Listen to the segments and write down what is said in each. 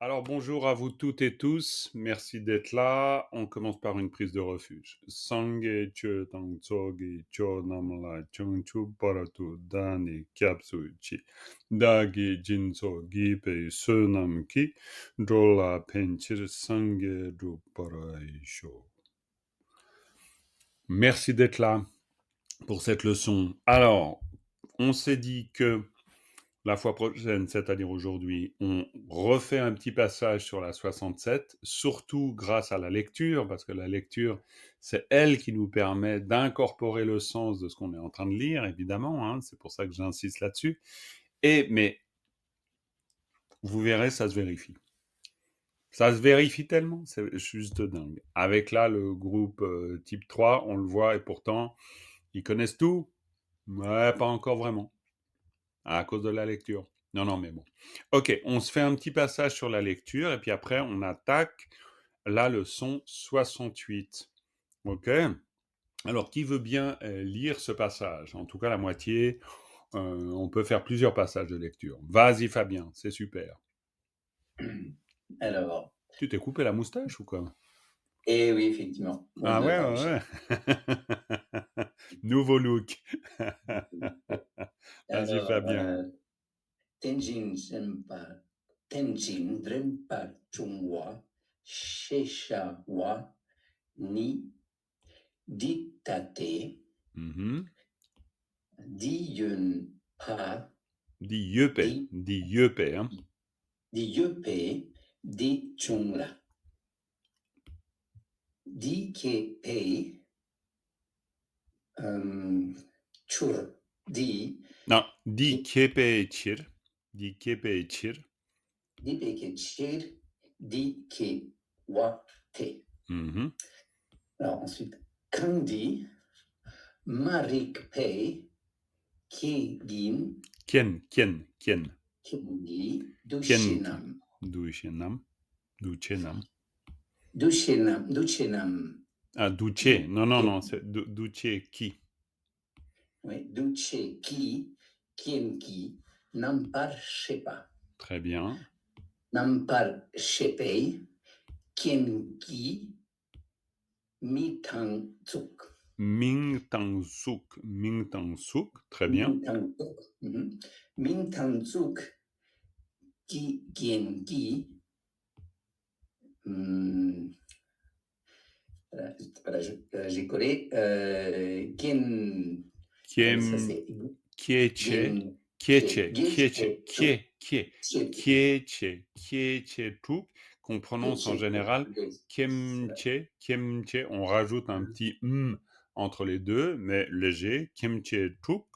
Alors bonjour à vous toutes et tous, merci d'être là. On commence par une prise de refuge. Sangye chö tang tsogi cho namla chungchu paratu dani kyapsu chi. Dagi jinso gipe sunam ki drola penchir sangye dru paraisho. Merci d'être là pour cette leçon. Alors, on s'est dit que la fois prochaine, c'est-à-dire aujourd'hui, on refait un petit passage sur la 67, surtout grâce à la lecture, parce que la lecture, c'est elle qui nous permet d'incorporer le sens de ce qu'on est en train de lire, évidemment, hein, c'est pour ça que j'insiste là-dessus. Mais vous verrez, ça se vérifie. Ça se vérifie tellement, c'est juste dingue. Avec là, le groupe type 3, on le voit, et pourtant, ils connaissent tout. Ouais, pas encore vraiment. À cause de la lecture. Non, mais bon. Ok, on se fait un petit passage sur la lecture et puis après, on attaque la leçon 68. Ok. Alors, qui veut bien lire ce passage? En tout cas, la moitié. On peut faire plusieurs passages de lecture. Vas-y, Fabien, c'est super. Alors, Tu t'es coupé la moustache ou quoi? et oui, effectivement, mode Ah ouais, barbershop. ouais. Nouveau look. Vas-y, Alors, Fabien. Tenjin Senpa, Tenjin Drenpa Chungwa, Shesha wa Ni Ditate, Mhm. Di Yun Pa, Dis yeupé. Di Dis yeupé, hein. Di Yupe, Di Chungla, Di Ke Pei, Chur, Di Non, di Ke kepeçir. Di kepeçir. Di Peke Chir, Di Ke Wa Te. Mhm. Alors ensuite, Kandi, Marik Pei, Kegin, Kien, kien, kien. Kendi, Kien ki. Dushinam. Duchenam. Duchenam. Dushinam. Ah, duce. Du, Non, c'est duce qui. oui, Duce Ki, Kienki, Nampar Shepa. Très bien. Nampar Shepei, Kienki, Mitang Tsuk. Ming tang suk. Ming tang suk. Très bien. Mintang Tsuk. Mintang Tsuk, Ki, Kienki, j'ai collé. Ça Kiem, c'est kieche. Gen, Kieche, kieche, Geshe, Chok, Chepe. kieche tuk, qu'on prononce en général kemche, on rajoute un petit entre les deux, mais léger, kemche tuk.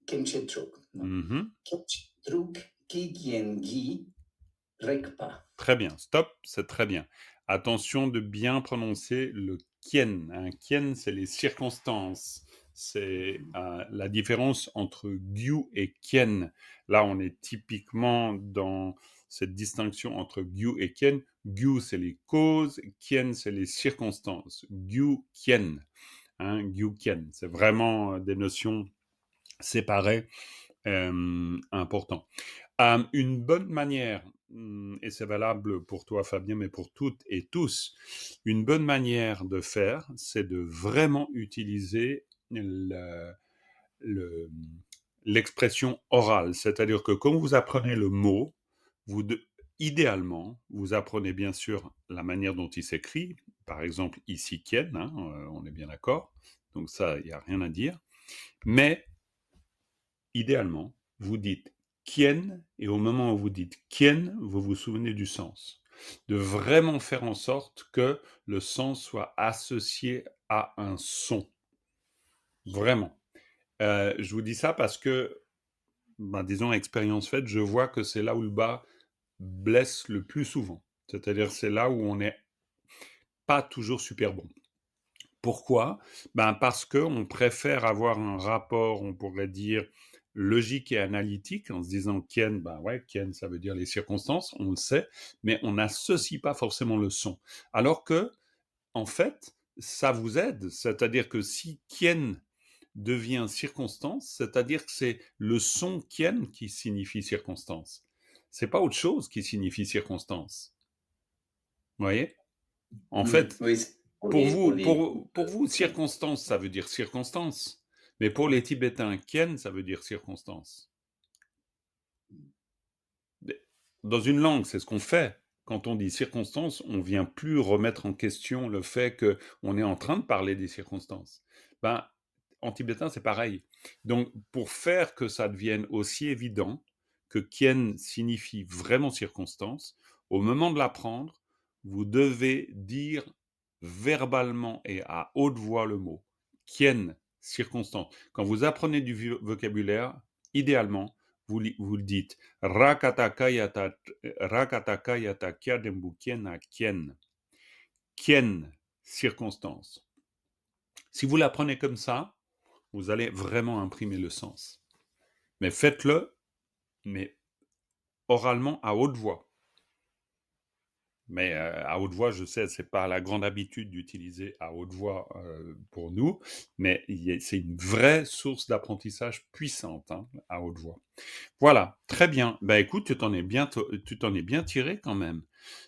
Kemche Chok. Mhm. Kemche Truk, Kikien Gi, Rekpa. Très bien, stop, c'est très bien. Attention de bien prononcer le kien. Un kien, c'est les circonstances. C'est la différence entre gyu et kien. Là, on est typiquement dans cette distinction entre gyu et kien. Gyu, c'est les causes, kien, c'est les circonstances. Gyu, kien. Gyu, kien. C'est vraiment des notions séparées, importantes. Une bonne manière, et c'est valable pour toi Fabien, mais pour toutes et tous, une bonne manière de faire, c'est de vraiment utiliser le- l'expression orale. C'est-à-dire que quand vous apprenez le mot, vous idéalement, vous apprenez bien sûr la manière dont il s'écrit, par exemple ici Ken, on est bien d'accord, donc ça, il n'y a rien à dire, mais idéalement, vous dites quien, et au moment où vous dites quien, vous vous souvenez du sens. De vraiment faire en sorte que le sens soit associé à un son. Vraiment. Je vous dis ça parce que, disons, expérience faite, je vois que c'est là où le bas blesse le plus souvent. C'est-à-dire, c'est là où on n'est pas toujours super bon. Pourquoi? Parce qu'on préfère avoir un rapport, on pourrait dire, logique et analytique, en se disant Ken, ouais, Ken, ça veut dire les circonstances, on le sait, mais on n'associe pas forcément le son. Alors que, en fait, ça vous aide, c'est-à-dire que si Ken devient circonstance, c'est-à-dire que c'est le son Ken qui signifie circonstance. c'est pas autre chose qui signifie circonstance. Vous voyez? En fait, Oui, pour vous, circonstance, ça veut dire circonstance. Mais pour les Tibétains, kien, ça veut dire circonstance. Dans une langue, c'est ce qu'on fait. Quand on dit circonstance, on vient plus remettre en question le fait qu'on est en train de parler des circonstances. Ben, en tibétain, c'est pareil. Donc, pour faire que ça devienne aussi évident que kien signifie vraiment circonstance, au moment de l'apprendre, vous devez dire verbalement et à haute voix le mot. Kien, circonstance. Quand vous apprenez du vocabulaire, idéalement, vous le dites. Rakatakayata kiadembukien kien. Kien, circonstance. Si vous l'apprenez comme ça, vous allez vraiment imprimer le sens. Mais faites-le, mais oralement à haute voix. Mais à haute voix, je sais, c'est pas la grande habitude d'utiliser à haute voix pour nous, mais c'est une vraie source d'apprentissage puissante, hein, à haute voix. Voilà, très bien. Bah écoute, tu t'en es bien tiré quand même,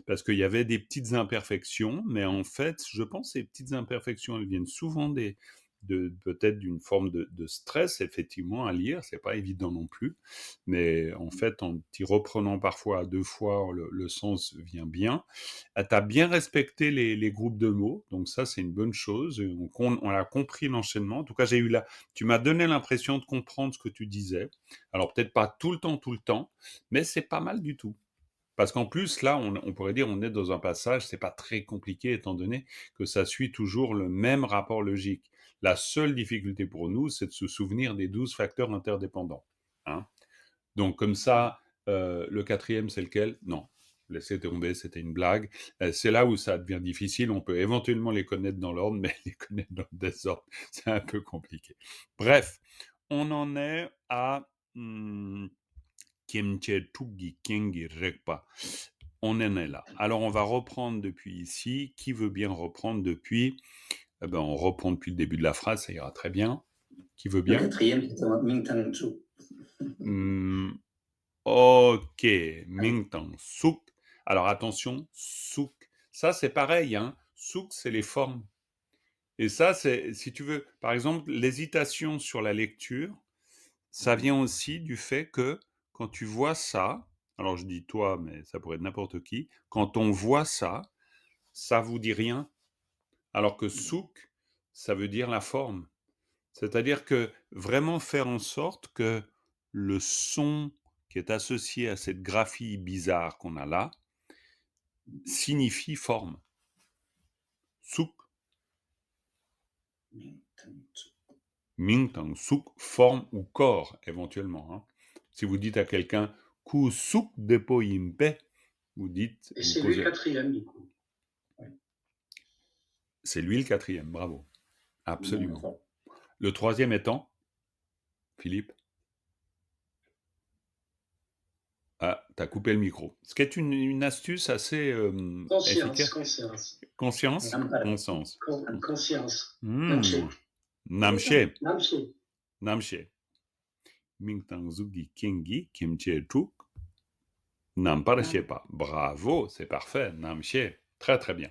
parce qu'il y avait des petites imperfections, mais en fait, je pense que ces petites imperfections, elles viennent souvent peut-être d'une forme de stress, effectivement, à lire. C'est pas évident non plus, mais en fait, en t'y reprenant parfois à deux fois, le sens vient bien. Tu as bien respecté les groupes de mots, donc ça, c'est une bonne chose. On a compris l'enchaînement. En tout cas, tu m'as donné l'impression de comprendre ce que tu disais. Alors peut-être pas tout le temps, mais c'est pas mal du tout. Parce qu'en plus, là, on pourrait dire on est dans un passage, c'est pas très compliqué étant donné que ça suit toujours le même rapport logique. La seule difficulté pour nous, c'est de se souvenir des 12 facteurs interdépendants. Hein. Donc comme ça, le quatrième, c'est lequel? Non, laissez tomber, c'était une blague. C'est là où ça devient difficile. On peut éventuellement les connaître dans l'ordre, mais les connaître dans le désordre, c'est un peu compliqué. Bref, on en est à Kiemche Tugi Kengi Rekpa. On en est là. Alors on va reprendre depuis ici. Qui veut bien reprendre depuis? Eh ben, on reprend depuis le début de la phrase, ça ira très bien. Qui veut Le bien? quatrième, c'était Mingtang Chu. Ok, Mingtang, Souk. Alors attention, Souk. Ça c'est pareil, hein. Souk, c'est les formes. Et ça, c'est, si tu veux, par exemple, l'hésitation sur la lecture, ça vient aussi du fait que quand tu vois ça, alors je dis toi, mais ça pourrait être n'importe qui, quand on voit ça, ça vous dit rien. Alors que Souk, ça veut dire la forme. C'est-à-dire que vraiment faire en sorte que le son qui est associé à cette graphie bizarre qu'on a là signifie forme. Souk, Mingtang, souk, forme ou corps éventuellement. Hein. Si vous dites à quelqu'un ku souk depo impe, vous dites. Et vous c'est lui le quatrième, du coup. Ouais. C'est lui le quatrième, bravo. Absolument. Le troisième étant, Philippe? Ah, t'as coupé le micro. Ce qui est une astuce assez efficace. Conscience. Conscience? Conscience. Conscience. Namche. Namche. Namche. Mingtang zugi kengi kimche tuk. Namparchepa. Bravo, c'est parfait. Namche. Très très bien.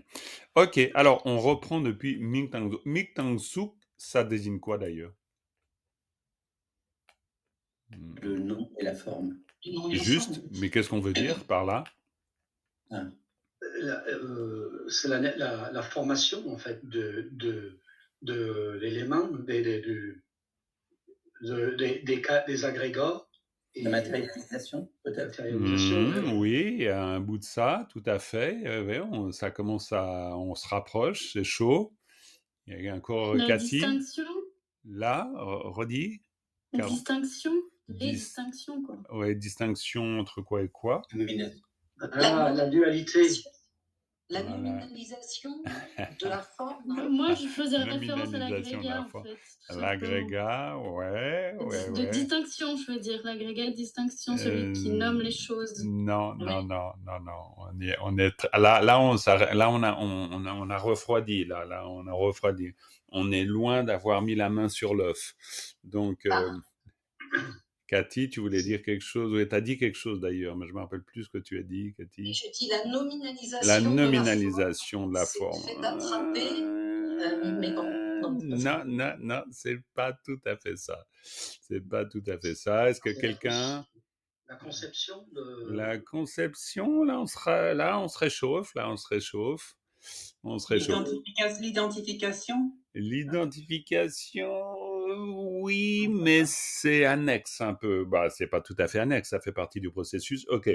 Ok, alors on reprend depuis Mingtang Suk. Mingtang Suk, ça désigne quoi d'ailleurs? Le nom et la forme. Juste, mais qu'est-ce qu'on veut dire par là? C'est la formation, en fait, de l'élément, des agrégats. La matérialisation, peut-être. Oui, il y a un bout de ça, tout à fait. Ouais, ça commence on se rapproche, c'est chaud. Il y a encore La Cathy. distinction. Là, redis. La distinction. Les distinctions, quoi. Ouais, distinction entre quoi et quoi? La dualité. La nominalisation de la forme. Moi, je faisais référence à l'agrégat, en fait. L'agrégat, ouais. De distinction, je veux dire. L'agrégat de distinction, celui qui nomme les choses. Non. On a refroidi. Là, on a refroidi. On est loin d'avoir mis la main sur l'œuf. Donc, Cathy, tu voulais dire quelque chose? Oui, tu as dit quelque chose d'ailleurs, mais je ne me rappelle plus ce que tu as dit, Et Cathy. je dis la La nominalisation de la forme, nominalisation de la c'est le forme. fait d'attraper, mais bon, non, parce que Non, c'est pas tout à fait ça. C'est pas tout à fait ça. Est-ce que c'est quelqu'un... la conception La de... conception, là, on se réchauffe, là, on se réchauffe. On se réchauffe. L'identification? L'identification, oui, mais c'est annexe un peu. Bah, c'est pas tout à fait annexe, ça fait partie du processus. Ok.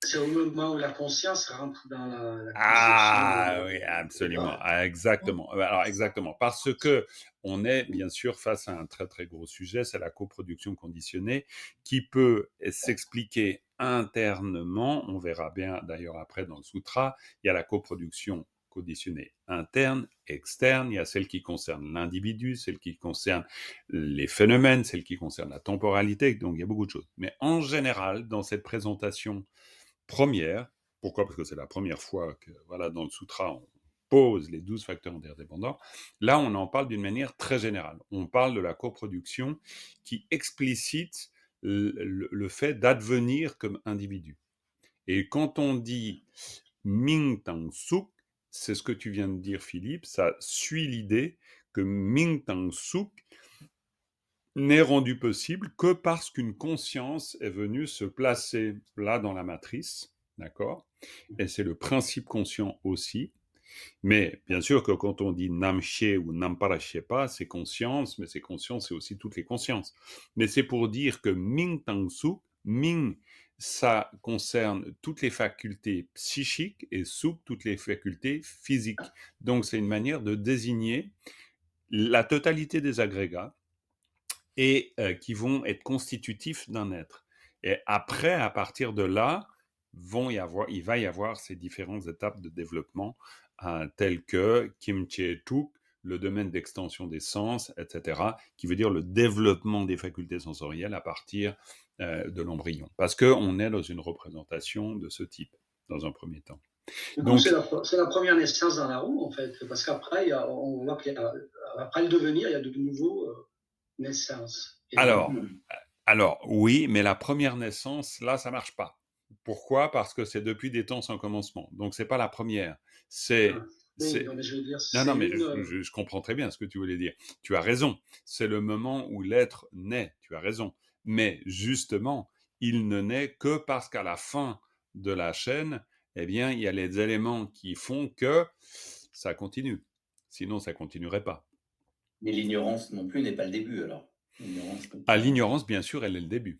C'est au moment où la conscience rentre dans la conception Ah oui, absolument, de... exactement. Alors exactement, parce que on est bien sûr face à un très très gros sujet, c'est la coproduction conditionnée, qui peut s'expliquer internement. On verra bien d'ailleurs après dans le sutra. Il y a la coproduction conditionnée interne, externe. Il y a celle qui concerne l'individu, celle qui concerne les phénomènes, celle qui concerne la temporalité. Donc il y a beaucoup de choses. Mais en général, dans cette présentation première. Pourquoi? Parce que c'est la première fois que, voilà, dans le sutra, on pose les 12 facteurs interdépendants. Là, on en parle d'une manière très générale. On parle de la coproduction qui explicite le fait d'advenir comme individu. Et quand on dit Ming Tang Suk, c'est ce que tu viens de dire, Philippe, ça suit l'idée que Ming Tang Suk n'est rendu possible que parce qu'une conscience est venue se placer là dans la matrice, d'accord? Et c'est le principe conscient aussi. Mais bien sûr que quand on dit Namche ou Namparashepa, c'est conscience, mais c'est conscience, c'est aussi toutes les consciences. Mais c'est pour dire que Ming Tang Suk, Ming, ça concerne toutes les facultés psychiques et Suk, toutes les facultés physiques. Donc c'est une manière de désigner la totalité des agrégats et qui vont être constitutifs d'un être. Et après, à partir de là, il va y avoir ces différentes étapes de développement, telles que Kimche-tuk, le domaine d'extension des sens, etc., qui veut dire le développement des facultés sensorielles à partir de l'embryon. Parce qu'on est dans une représentation de ce type, dans un premier temps. Donc, c'est la première naissance dans la roue, en fait, parce qu'après, on voit qu'après le devenir, il y a de nouveaux naissances. Alors, oui, mais la première naissance, là, ça marche pas. Pourquoi? Parce que c'est depuis des temps sans commencement. Donc, c'est pas la première. Non, mais je veux dire, non, mais je comprends très bien ce que tu voulais dire. Tu as raison. C'est le moment où l'être naît. Tu as raison. Mais justement, il ne naît que parce qu'à la fin de la chaîne, eh bien, il y a les éléments qui font que ça continue. Sinon, ça continuerait pas. Mais l'ignorance non plus n'est pas le début, alors. L'ignorance, bien sûr, elle est le début.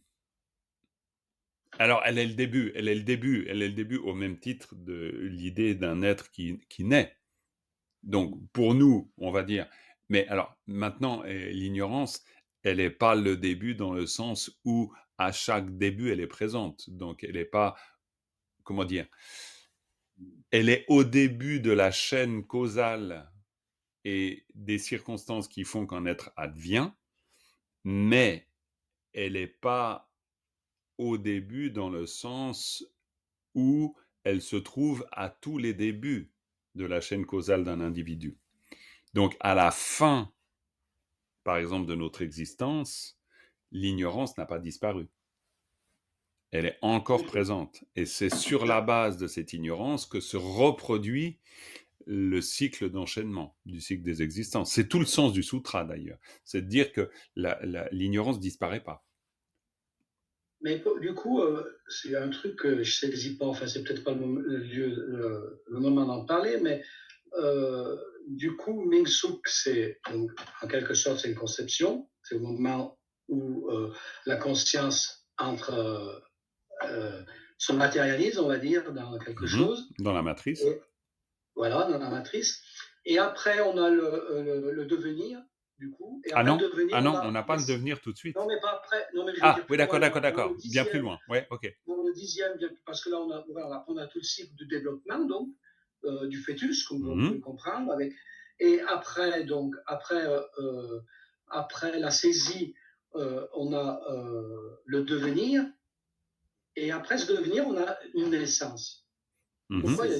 Alors, elle est le début au même titre de l'idée d'un être qui naît. Donc, pour nous, on va dire, mais alors, maintenant, l'ignorance, elle n'est pas le début dans le sens où, à chaque début, elle est présente. Donc, elle n'est pas, comment dire, elle est au début de la chaîne causale et des circonstances qui font qu'un être advient, mais elle n'est pas au début dans le sens où elle se trouve à tous les débuts de la chaîne causale d'un individu. Donc, à la fin, par exemple, de notre existence, l'ignorance n'a pas disparu. Elle est encore présente. Et c'est sur la base de cette ignorance que se reproduit le cycle d'enchaînement du cycle des existences. C'est tout le sens du sutra, d'ailleurs. C'est de dire que l'ignorance ne disparaît pas. Mais du coup, c'est un truc que je ne saisis pas, enfin, c'est peut-être pas le moment d'en parler, mais du coup, Ming-suk, c'est en quelque sorte, c'est une conception, c'est le moment où la conscience se matérialise, on va dire, dans quelque chose. Dans la matrice. Et, voilà, dans la matrice. Et après, on a le devenir, du coup. Et après le devenir, on n'a pas le devenir tout de suite. Non, mais pas après. Non, mais je veux dire oui, d'accord. Bien plus loin. Ouais, ok. Dans le 10e, parce que là, on a tout le cycle de développement, donc, du fœtus, comme on peut le comprendre. Et après, donc, après la saisie, on a le devenir. Et après ce devenir, on a une naissance. Pourquoi il y a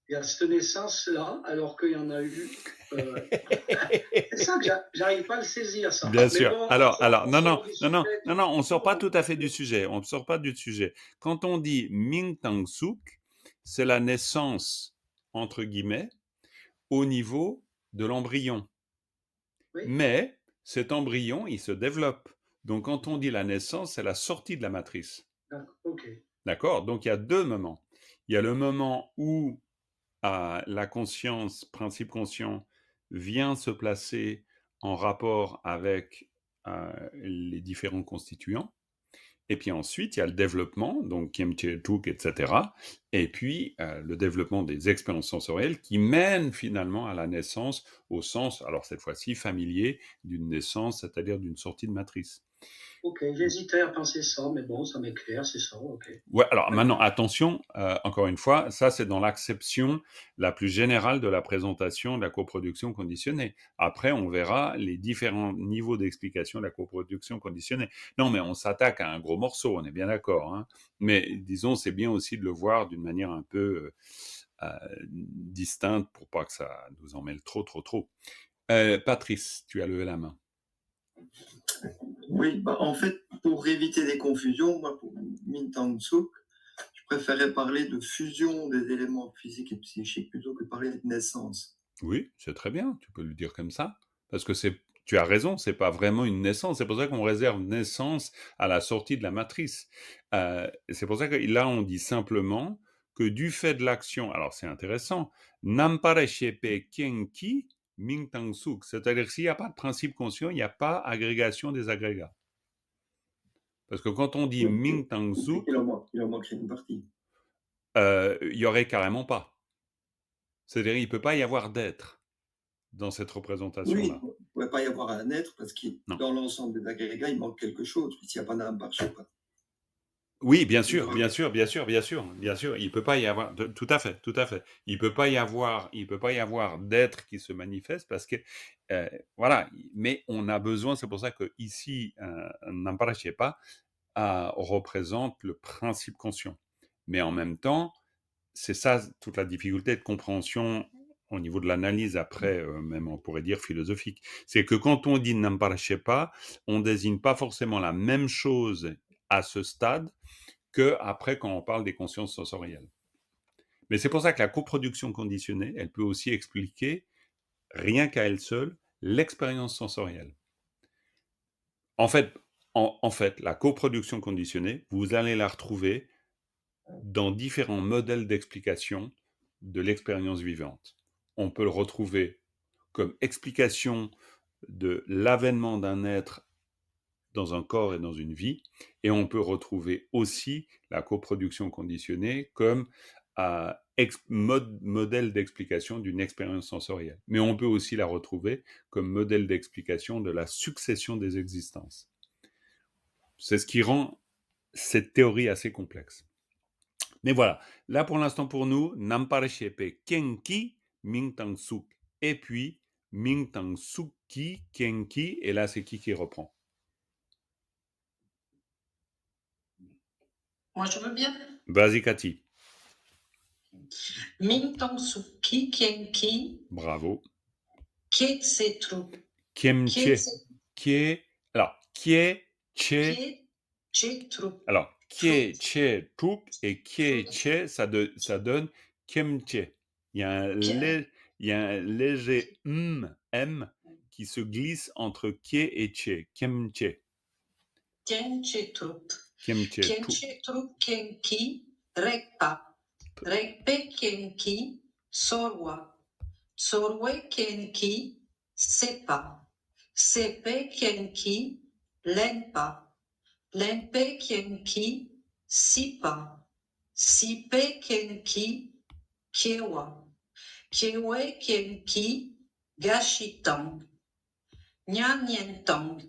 il y a cette naissance-là, alors qu'il y en a eu. C'est ça que j'arrive pas à le saisir, ça. Bien Mais sûr. bon, Alors, on non, sort du sujet. on sort pas tout à fait du sujet. On ne sort pas du sujet. Quand on dit Ming Tang Suk, c'est la naissance, entre guillemets, au niveau de l'embryon. Oui, Mais cet embryon, il se développe. Donc, quand on dit la naissance, c'est la sortie de la matrice. d'accord, ok. D'accord? Donc, il y a deux moments. Il y a le moment où la conscience, principe conscient, vient se placer en rapport avec les différents constituants. Et puis ensuite, il y a le développement, donc Kimche Tuk, etc. Et puis le développement des expériences sensorielles qui mènent finalement à la naissance au sens, alors cette fois-ci familier, d'une naissance, c'est-à-dire d'une sortie de matrice. Ok, j'hésitais à penser ça, mais bon, ça m'éclaire, c'est ça, ok. Ouais, alors maintenant, attention, encore une fois, ça c'est dans l'acception la plus générale de la présentation de la coproduction conditionnée. Après, on verra les différents niveaux d'explication de la coproduction conditionnée. Non, mais on s'attaque à un gros morceau, on est bien d'accord. Hein. Mais disons, c'est bien aussi de le voir d'une manière un peu distincte pour pas que ça nous en mêle trop. Patrice, tu as levé la main. Oui, en fait, pour éviter des confusions, moi, pour Ming Tang Suk, je préférais parler de fusion des éléments physiques et psychiques plutôt que parler de naissance. Oui, c'est très bien, tu peux le dire comme ça. Parce que tu as raison, c'est pas vraiment une naissance. C'est pour ça qu'on réserve naissance à la sortie de la matrice. C'est pour ça que là, on dit simplement que du fait de l'action, alors c'est intéressant, Nampare Shepe Kenki Ming Tang Suk, c'est-à-dire s'il n'y a pas de principe conscient, il n'y a pas agrégation des agrégats. Parce que quand on dit Ming Tang Suk, il en manquerait une partie. il n'y aurait carrément pas. C'est-à-dire il ne peut pas y avoir d'être dans cette représentation-là. Oui, il ne pourrait pas y avoir un être parce que dans l'ensemble des agrégats, il manque quelque chose. S'il n'y a pas d'âme par chez pas. Oui, bien sûr. Il peut pas y avoir, tout à fait. Il peut pas y avoir d'être qui se manifeste parce que, voilà. Mais on a besoin, c'est pour ça que ici, Nampara représente le principe conscient. Mais en même temps, c'est ça toute la difficulté de compréhension au niveau de l'analyse après, même on pourrait dire philosophique. C'est que quand on dit Nampara Shepa, on désigne pas forcément la même chose à ce stade que après quand on parle des consciences sensorielles. Mais c'est pour ça que la coproduction conditionnée, elle peut aussi expliquer, rien qu'à elle seule, l'expérience sensorielle. En fait, la coproduction conditionnée, vous allez la retrouver dans différents modèles d'explication de l'expérience vivante. On peut le retrouver comme explication de l'avènement d'un être dans un corps et dans une vie, et on peut retrouver aussi la coproduction conditionnée comme modèle d'explication d'une expérience sensorielle. Mais on peut aussi la retrouver comme modèle d'explication de la succession des existences. C'est ce qui rend cette théorie assez complexe. Mais voilà, là pour l'instant pour nous, Nampare Shepe Kenki Ming Tang Suk. Et puis Ming Tang Suki Kenki, et là c'est qui reprend? Moi, je veux bien. Vas-y, Cathy. Ming Tang Suk Ki Kenki. Bravo. Kie Tse Tru. Kiemche. Alors, Kie Che. Alors, Kie Che Truk et Kie Che, ça donne Kiemche. Il y a un léger M qui se glisse entre Kie et Che. Kiemche. Kiemche Truk. Kiemche Truk Kenki. Rekpa. Rekpe Kenki. Sorwa. Sorwe Kenki. Sepa. Sepe Kenki. Lenpa. Lenpe Kenki. Sipa. Sipe Kenki. Kiewa. Kiewe Kenki. Gashitang. Nyan Nientang.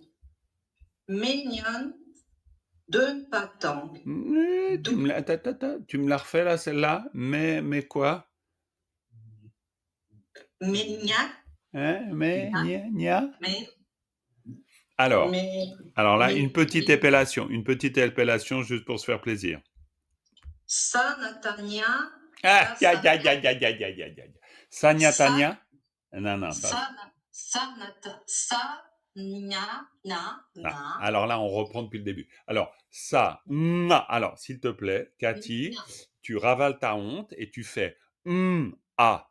Menyan. Dunpatang. Tu me la refais là, celle-là? Mais quoi? Menya. Hein? Nia? Mais. Alors là, mais- une petite épellation juste pour se faire plaisir. Sanatanya Ah, ya, ya, ya, ya, ya, ya, ya, ya. Sanya Tanya? Non, ça. Alors là, on reprend depuis le début. Alors, ça, na. Alors, s'il te plaît, Cathy, tu ravales ta honte et tu fais a.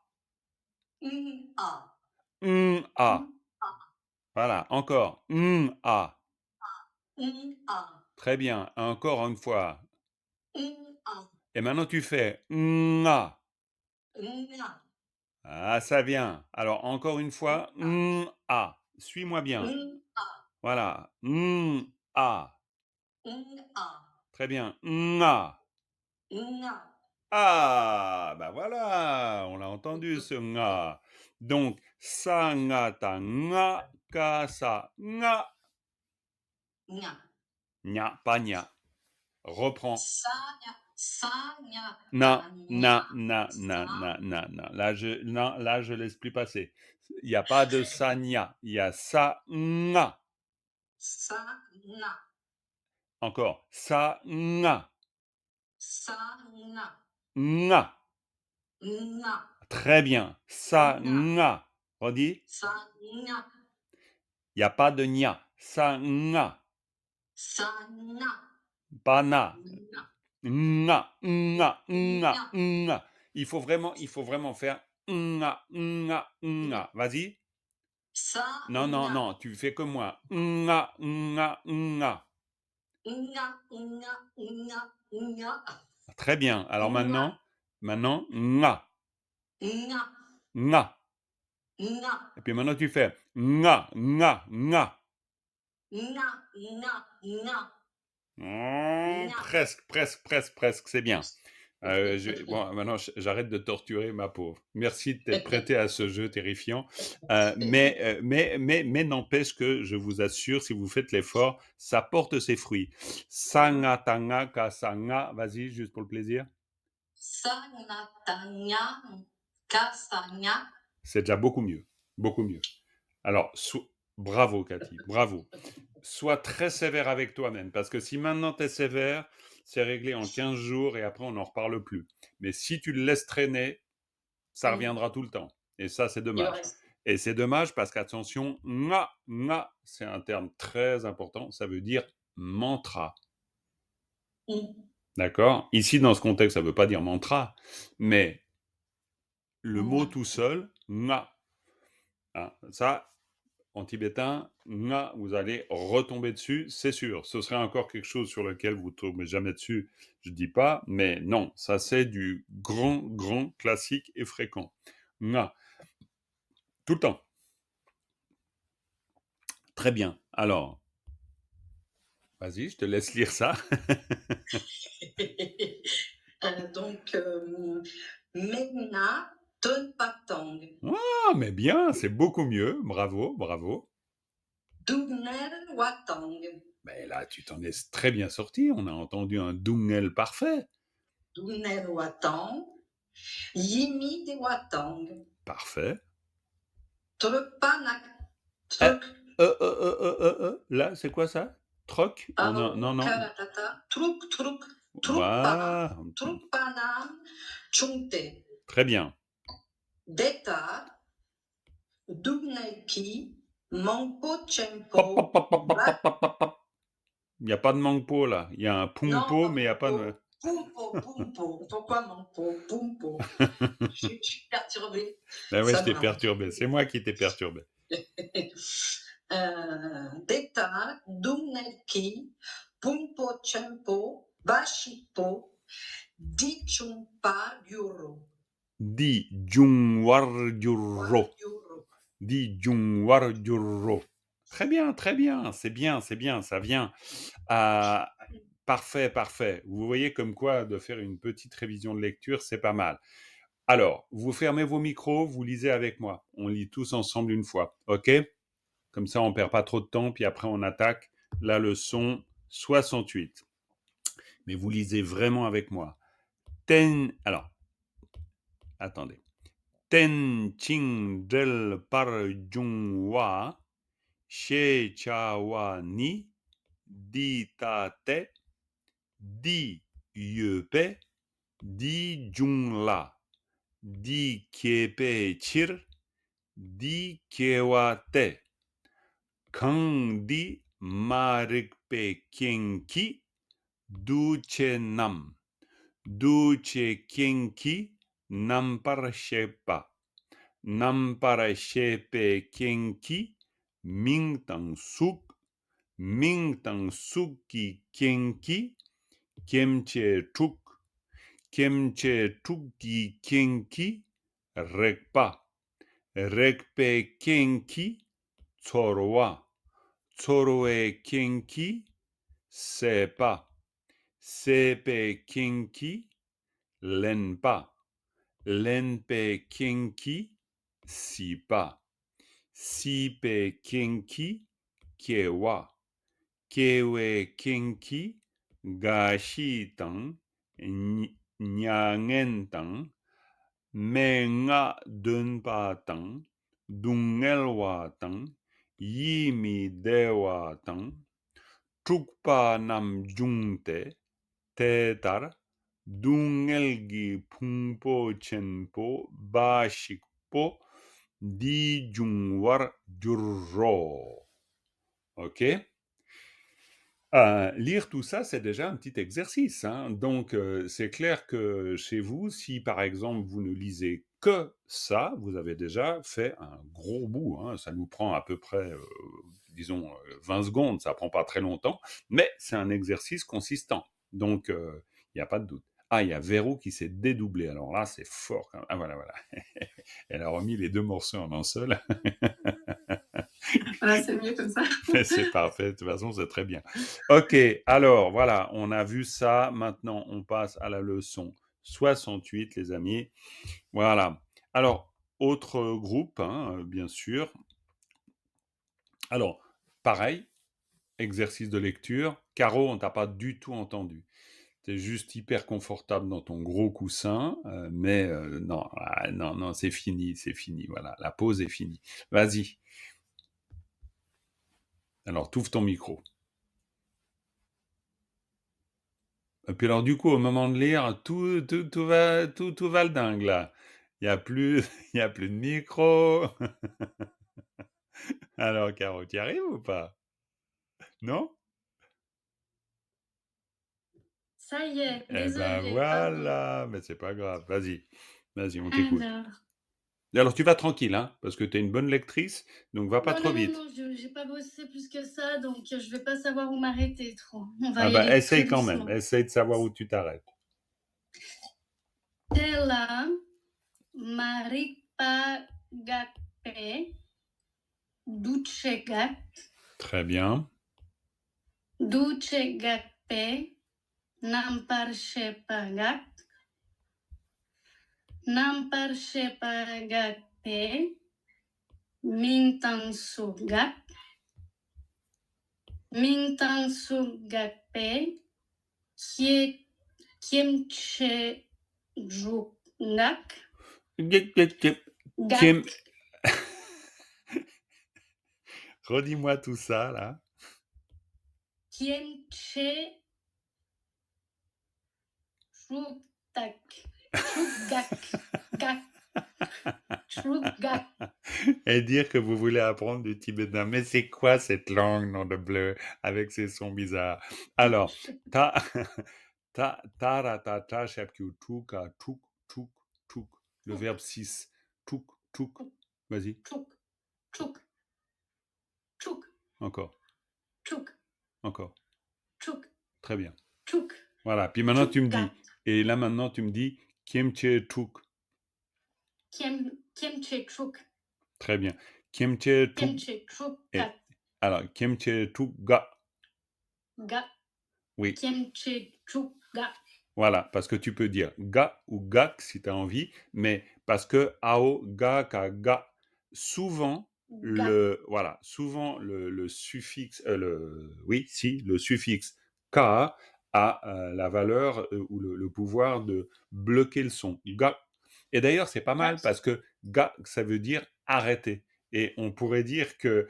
A. Voilà, encore. A. Très bien. Encore une fois. Et maintenant, tu fais a. Ah, ça vient. Alors, encore une fois, a. Suis-moi bien. Voilà. A. Très bien. A. Ah, bah voilà, on l'a entendu ce nga. Donc, sa nga ta nga, ka sa nga. Nya, pas nya. Reprends. Na, na, na, na, na, na, na. Là, je laisse plus passer. Il n'y a pas de sa nya, il y a sa nga. Encore. Sa nga. Nga. Très bien. Sa nga. Redis. Il n'y a pas de nya. Sa nga. Pas na. Nga, nga, nga, nga. Il faut vraiment faire nga, nga, nga. Vas-y. Non, non, non, tu fais comme moi. Nga, nga, nga. Très bien. Alors maintenant, nga, nga. Et puis maintenant, tu fais nga, nga, nga. Presque, c'est bien. Bon, maintenant, j'arrête de torturer ma pauvre. Merci de t'être prêté à ce jeu terrifiant. Mais n'empêche que, je vous assure, si vous faites l'effort, ça porte ses fruits. Sanga, tanga, ka, sanga. Vas-y, juste pour le plaisir. C'est déjà beaucoup mieux. Beaucoup mieux. Alors, bravo, Cathy. Bravo. Sois très sévère avec toi-même. Parce que si maintenant tu es sévère, c'est réglé en 15 jours et après on n'en reparle plus. Mais si tu le laisses traîner, ça reviendra tout le temps. Et ça, c'est dommage. Et c'est dommage parce qu'attention, nga, c'est un terme très important. Ça veut dire mantra. D'accord? Ici, dans ce contexte, ça ne veut pas dire mantra, mais le mot tout seul, nga. Hein, ça, en tibétain, nga, vous allez retomber dessus, c'est sûr. Ce serait encore quelque chose sur lequel vous ne tombez jamais dessus, je ne dis pas, mais non, ça c'est du grand classique et fréquent. Nga. Tout le temps. Très bien. Alors, vas-y, je te laisse lire ça. Donc, Mena Tonpatang. Ah, mais bien, c'est beaucoup mieux. Bravo. Dungel Watang. Mais là, tu t'en es très bien sorti. On a entendu un dungel parfait. Dungel Watang. Yimi de Watang. Parfait. Trupanak. Là, c'est quoi ça? Troc? Non. Truk. Voilà. Trupanam. Chungte. Très bien. Deta. Dugnelki. Mangpo Chempo. Il n'y a pas de mangpo là. Il y a un pumpo, mais il n'y a pas de... Pumpo. Pourquoi mangpo? Pumpo. Je suis perturbée. Ben ouais, je t'ai perturbé. C'est moi qui t'ai perturbé. Deta, Dugnelki, Pumpo Chempo, Bashipo, Dichumpa Yuro. Di Jungwarjuro. Di Jungwarjuro. Très bien. C'est bien. Ça vient. Parfait. Vous voyez comme quoi de faire une petite révision de lecture, c'est pas mal. Alors, vous fermez vos micros, vous lisez avec moi. On lit tous ensemble une fois, ok? Comme ça, on perd pas trop de temps, puis après, on attaque la leçon 68. Mais vous lisez vraiment avec moi. Alors, attendez. Ten Ching Del Par Jung Wa She Cha Wa Ni Di Ta Te Di Ye Pe di jungla, di kiepe chir, di kiewa te, kang di marikpe kienki, duche nam, duche kienki, namparashepa, namparashepe kienki, mingtang suk, mingtang suki kienki, kiemche tuk, kiemche tuki kienki, rekpa, rekpe kienki, tsorowa, tsoroe kienki, sepa, sepe kienki, lenpa, lenpe kienki, sipa, sipe kienki, kiewa, kewe kienki, gashi tang, nyangen tang, menga dunpa tang, dungelwa tang, yimi dewa tang, trukpa nam jungte, tetar, dungelgi pungpo chenpo, bashikpo, di jungwar jurro. Ok? Lire tout ça, c'est déjà un petit exercice, hein. Donc, c'est clair que chez vous, si par exemple vous ne lisez que ça, vous avez déjà fait un gros bout, hein. Ça nous prend à peu près, disons, 20 secondes, ça prend pas très longtemps, mais c'est un exercice consistant. Donc, il n'y a pas de doute. Ah, il y a Véro qui s'est dédoublé. Alors là, c'est fort quand même. Ah, voilà, voilà. Elle a remis les deux morceaux en un seul. Voilà, c'est mieux comme ça. C'est parfait, de toute façon, c'est très bien. Ok, alors voilà, on a vu ça. Maintenant, on passe à la leçon 68, les amis. Voilà. Alors, autre groupe, hein, bien sûr. Alors, pareil, exercice de lecture. Caro, on t'a pas du tout entendu. T'es juste hyper confortable dans ton gros coussin, mais non, non, non, c'est fini, voilà, la pause est finie. Vas-y. Alors, t'ouvres ton micro. Et puis alors, du coup, au moment de lire, tout va le dingue, là. Il y a plus il y a plus de micro. Alors, Caro, tu y arrives ou pas? Non? Ça y est, Eh ben désolée, pardon. voilà, mais c'est pas grave. Vas-y, on t'écoute. Alors, Alors, tu vas tranquille, hein, parce que tu es une bonne lectrice, donc va pas non, trop non, non, vite. non, j'ai pas bossé plus que ça, donc je vais pas savoir où m'arrêter trop. On va Ah y bah, aller essaye très quand même. doucement. Essaye de savoir où tu t'arrêtes. Tela maripagape duchegat Très bien. duchegape namparshepagape mingtansugape kiemchejugak Kim... Redis-moi tout ça, là. Kiemchejugak. Et dire que vous voulez apprendre du tibétain. Mais c'est quoi cette langue, nom de bleu, avec ces sons bizarres? Alors, ta, shapku, tuka, tuk, tuk, tuk. Le verbe 6. Tuk, tuk. Vas-y. Encore. Encore. Très bien. Voilà. Puis maintenant, tu me dis. Et là, maintenant, tu me dis kiemche tuk. Kiemchejugak. Très bien. Kiemche tuk. Alors, kiemche tuk ga. Oui. Kiemchejugak. Voilà, parce que tu peux dire ga ou gak si tu as envie, mais parce que ao, ga, ka, ga, souvent souvent le suffixe, le suffixe ka a la valeur ou le pouvoir de bloquer le son. Ga. Et d'ailleurs, c'est pas mal parce que ga, ça veut dire arrêter. Et on pourrait dire que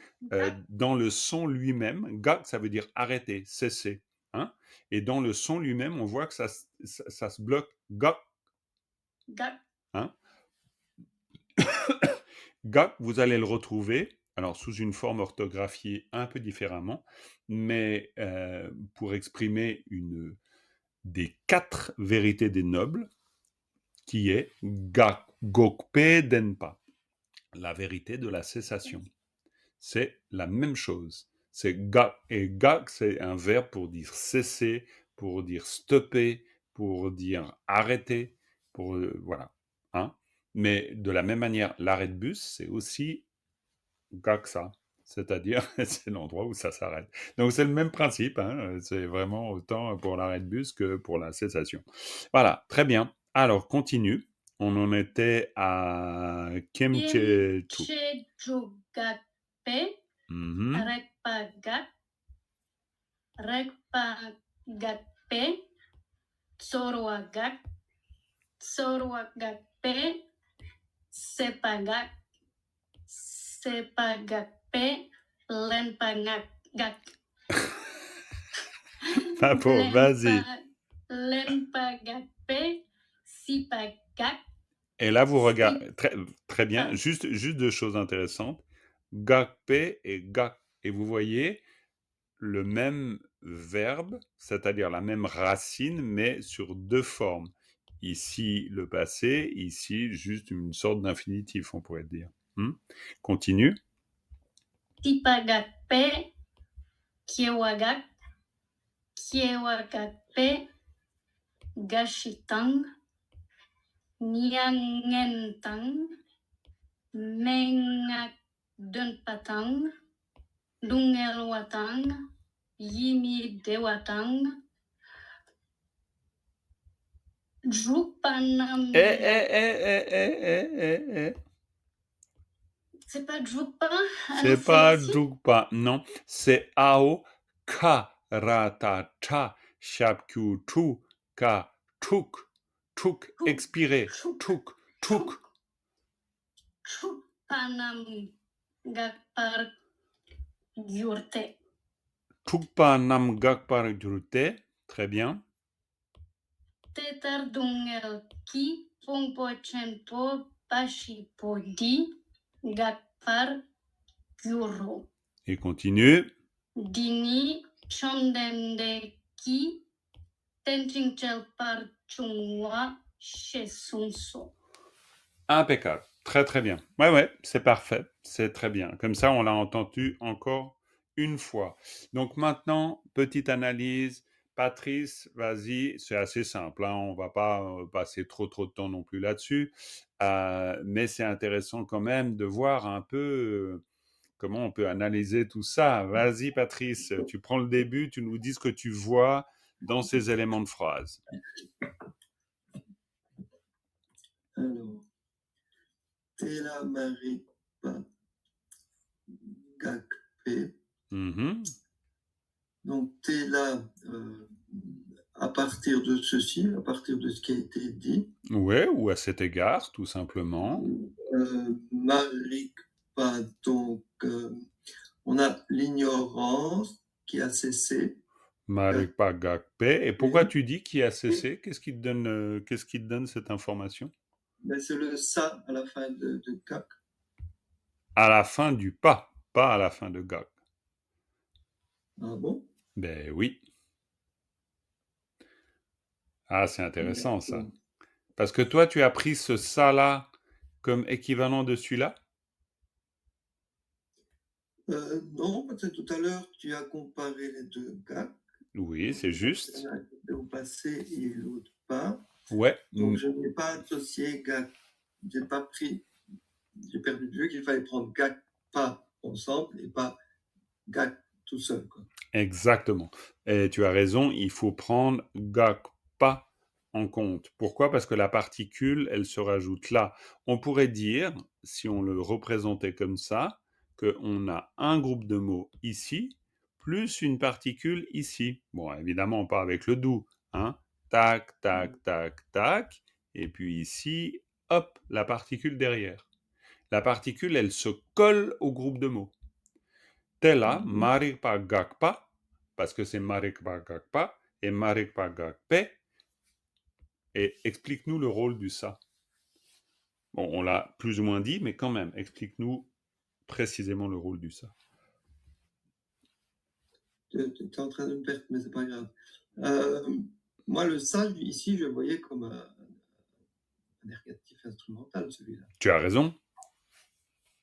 dans le son lui-même, ga, ça veut dire arrêter, cesser. hein. Et dans le son lui-même, on voit que ça se bloque gak, Gak. hein. Gak, vous allez le retrouver, alors sous une forme orthographiée un peu différemment, mais pour exprimer une des 4 vérités des nobles, qui est Gak Gokpe Denpa, la vérité de la cessation. C'est la même chose. C'est gak, et gak, c'est un verbe pour dire cesser, pour dire stopper, pour dire arrêter, pour voilà, hein. Mais de la même manière, l'arrêt de bus, c'est aussi gaksa, c'est-à-dire c'est l'endroit où ça s'arrête. Donc c'est le même principe, hein, c'est vraiment autant pour l'arrêt de bus que pour la cessation. Voilà, très bien. Alors continue. On en était à Kemchetu. Kimchejugatpe. Mhm. Rekpagat. Rekpagatpe. Tsoroagat. Tsoroagatpe. Sepagat. Sepagatpe. Lenpagak. Papo, vas-y. Lenpagakpe. Sipagak. Et là, vous regardez, Si- très, très bien, Ah. juste 2 choses intéressantes. Gakpe et gak. Et vous voyez le même verbe, c'est-à-dire la même racine, mais sur 2 formes. Ici, le passé, ici, juste une sorte d'infinitif, on pourrait dire. Continue. Tipagakpe. Kiewagak. Kiewagakpe. Gashitang. Nyangentang. Mengak Dunpatang. Dungelwatang. Yimi Dewatang. Drupanam. C'est pas Drupa? C'est pas Drukpa, non. C'est Ao Karatata Shapkyu Tu Ka Tuk. Tuk, expiré. Tuk, tuk. Drupanam Gakpar Gyurte. Tukpa Nam Gakpar Drute. Très bien. Tetar Dungel Ki Pongpo Chenpo Pashipodi Gakpar Gyuro. Et continue. Dini Chondende Ki Tenchingchel Par Chungwa Shesunso. Impeccable. Très très bien. Ouais, c'est parfait. C'est très bien. Comme ça, on l'a entendu encore une fois. Donc maintenant, petite analyse. Patrice, vas-y, c'est assez simple, hein, on va pas passer trop de temps non plus là-dessus, mais c'est intéressant quand même de voir un peu comment on peut analyser tout ça. Vas-y Patrice, tu prends le début, tu nous dis ce que tu vois dans ces éléments de phrase. Alors, Tela Maripa Gakpe. Donc, Tela, à partir de ceci, à partir de ce qui a été dit. Ouais, ou à cet égard, tout simplement. Marikpa, donc, on a l'ignorance qui a cessé. Marikpa Gakpe. Et pourquoi tu dis qui a cessé? Qu'est-ce qui te donne cette information? Ben, c'est le ça à la fin de Gak. À la fin du pas à la fin de Gak. Ah bon? Ben oui. Ah, c'est intéressant ça. Parce que toi, tu as pris ce ça-là comme équivalent de celui-là? Non, parce que tout à l'heure, tu as comparé les deux Gak. Oui, c'est juste. Au passé et l'autre pas. Ouais. Donc, je n'ai pas associé Gak. J'ai perdu de vue qu'il fallait prendre Gak pas ensemble et pas Gak tout seul, quoi. Exactement. Et tu as raison, il faut prendre Gak pas en compte. Pourquoi? Parce que la particule, elle se rajoute là. On pourrait dire, si on le représentait comme ça, qu'on a un groupe de mots ici, plus une particule ici. Bon, évidemment, pas avec le doux, hein. Tac, tac, tac, tac. Et puis ici, hop, la particule derrière. La particule, elle se colle au groupe de mots. Tela, Maripa Gakpa, parce que c'est Marikpagakpa et Marikpagakpe. Et explique-nous le rôle du ça. Bon, on l'a plus ou moins dit, mais quand même, explique-nous précisément le rôle du ça. Tu es en train de me perdre, mais c'est pas grave. Moi, le ça, ici, je le voyais comme un ergatif instrumental, celui-là. Tu as raison.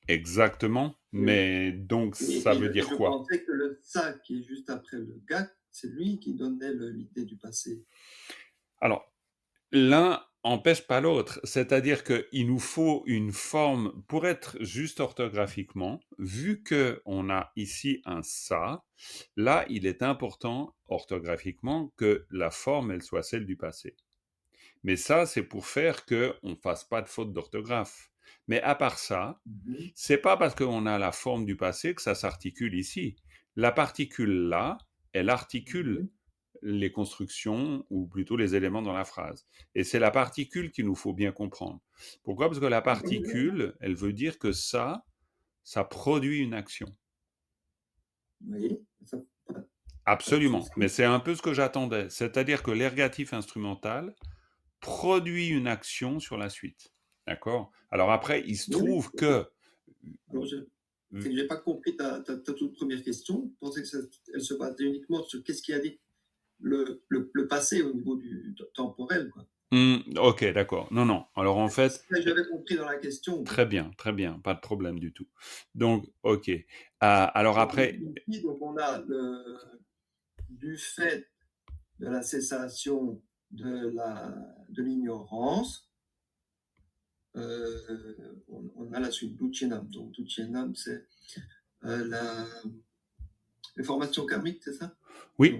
Exactement. Oui. Mais donc, ça veut dire je quoi? pensais que le ça qui est juste après le gak, c'est lui qui donnait l'idée du passé. Alors, l'un empêche pas l'autre. C'est-à-dire qu'il nous faut une forme, pour être juste orthographiquement, vu qu'on a ici un ça, là, il est important orthographiquement que la forme, elle soit celle du passé. Mais ça, c'est pour faire qu'on ne fasse pas de faute d'orthographe. Mais à part ça, c'est pas parce qu'on a la forme du passé que ça s'articule ici. La particule là, elle articule les constructions ou plutôt les éléments dans la phrase. Et c'est la particule qu'il nous faut bien comprendre. Pourquoi? Parce que la particule, elle veut dire que ça produit une action. Oui, ça, Absolument. Mais c'est un peu ce que j'attendais. C'est-à-dire que l'ergatif instrumental produit une action sur la suite. D'accord? Alors après, il se trouve que... Alors, c'est que j'ai pas compris ta toute première question. Je pensais qu'elle se basait uniquement sur qu'est-ce qui a dit le passé au niveau du temporel, quoi. Ok, d'accord. Non. Alors en fait... J'avais compris dans la question. Très bien. Pas de problème du tout. Donc, ok. Alors après... Donc on a du fait de la cessation de l'ignorance, on a la suite Duchenam. Donc Duchenam, c'est les formations karmiques, c'est ça? Oui.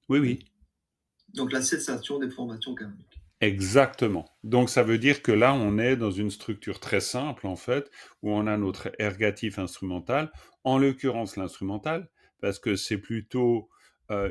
Oui. Donc la cessation des formations karmiques. Exactement. Donc ça veut dire que là, on est dans une structure très simple, en fait, où on a notre ergatif instrumental, en l'occurrence l'instrumental, parce que c'est plutôt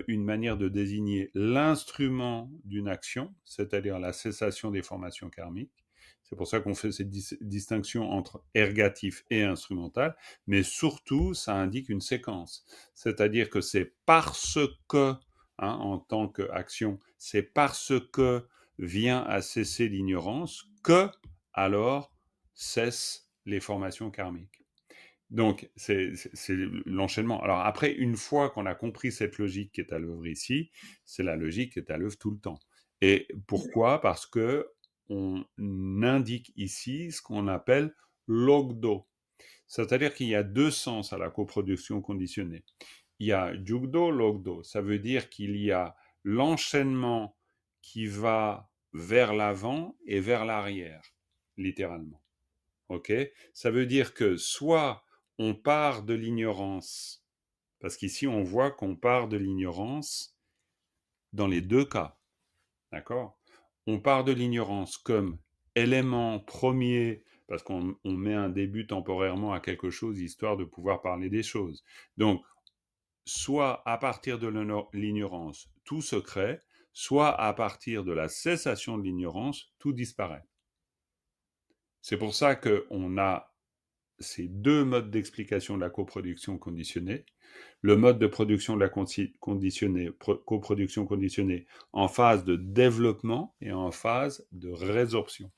une manière de désigner l'instrument d'une action, c'est-à-dire la cessation des formations karmiques. C'est pour ça qu'on fait cette distinction entre ergatif et instrumental, mais surtout, ça indique une séquence. C'est-à-dire que c'est parce que, en tant qu'action, c'est parce que vient à cesser l'ignorance que, alors, cessent les formations karmiques. Donc, c'est l'enchaînement. Alors après, une fois qu'on a compris cette logique qui est à l'œuvre ici, c'est la logique qui est à l'œuvre tout le temps. Et pourquoi? Parce que on indique ici ce qu'on appelle logdo. C'est-à-dire qu'il y a deux sens à la coproduction conditionnée. Il y a jugdo, logdo. Ça veut dire qu'il y a l'enchaînement qui va vers l'avant et vers l'arrière, littéralement. Ok? Ça veut dire que soit on part de l'ignorance, parce qu'ici on voit qu'on part de l'ignorance dans les deux cas. D'accord? On part de l'ignorance comme élément premier, parce qu'on met un début temporairement à quelque chose, histoire de pouvoir parler des choses. Donc, soit à partir de l'ignorance, tout se crée, soit à partir de la cessation de l'ignorance, tout disparaît. C'est pour ça qu'on a ces deux modes d'explication de la coproduction conditionnée. Le mode de production de la coproduction conditionnée en phase de développement et en phase de résorption.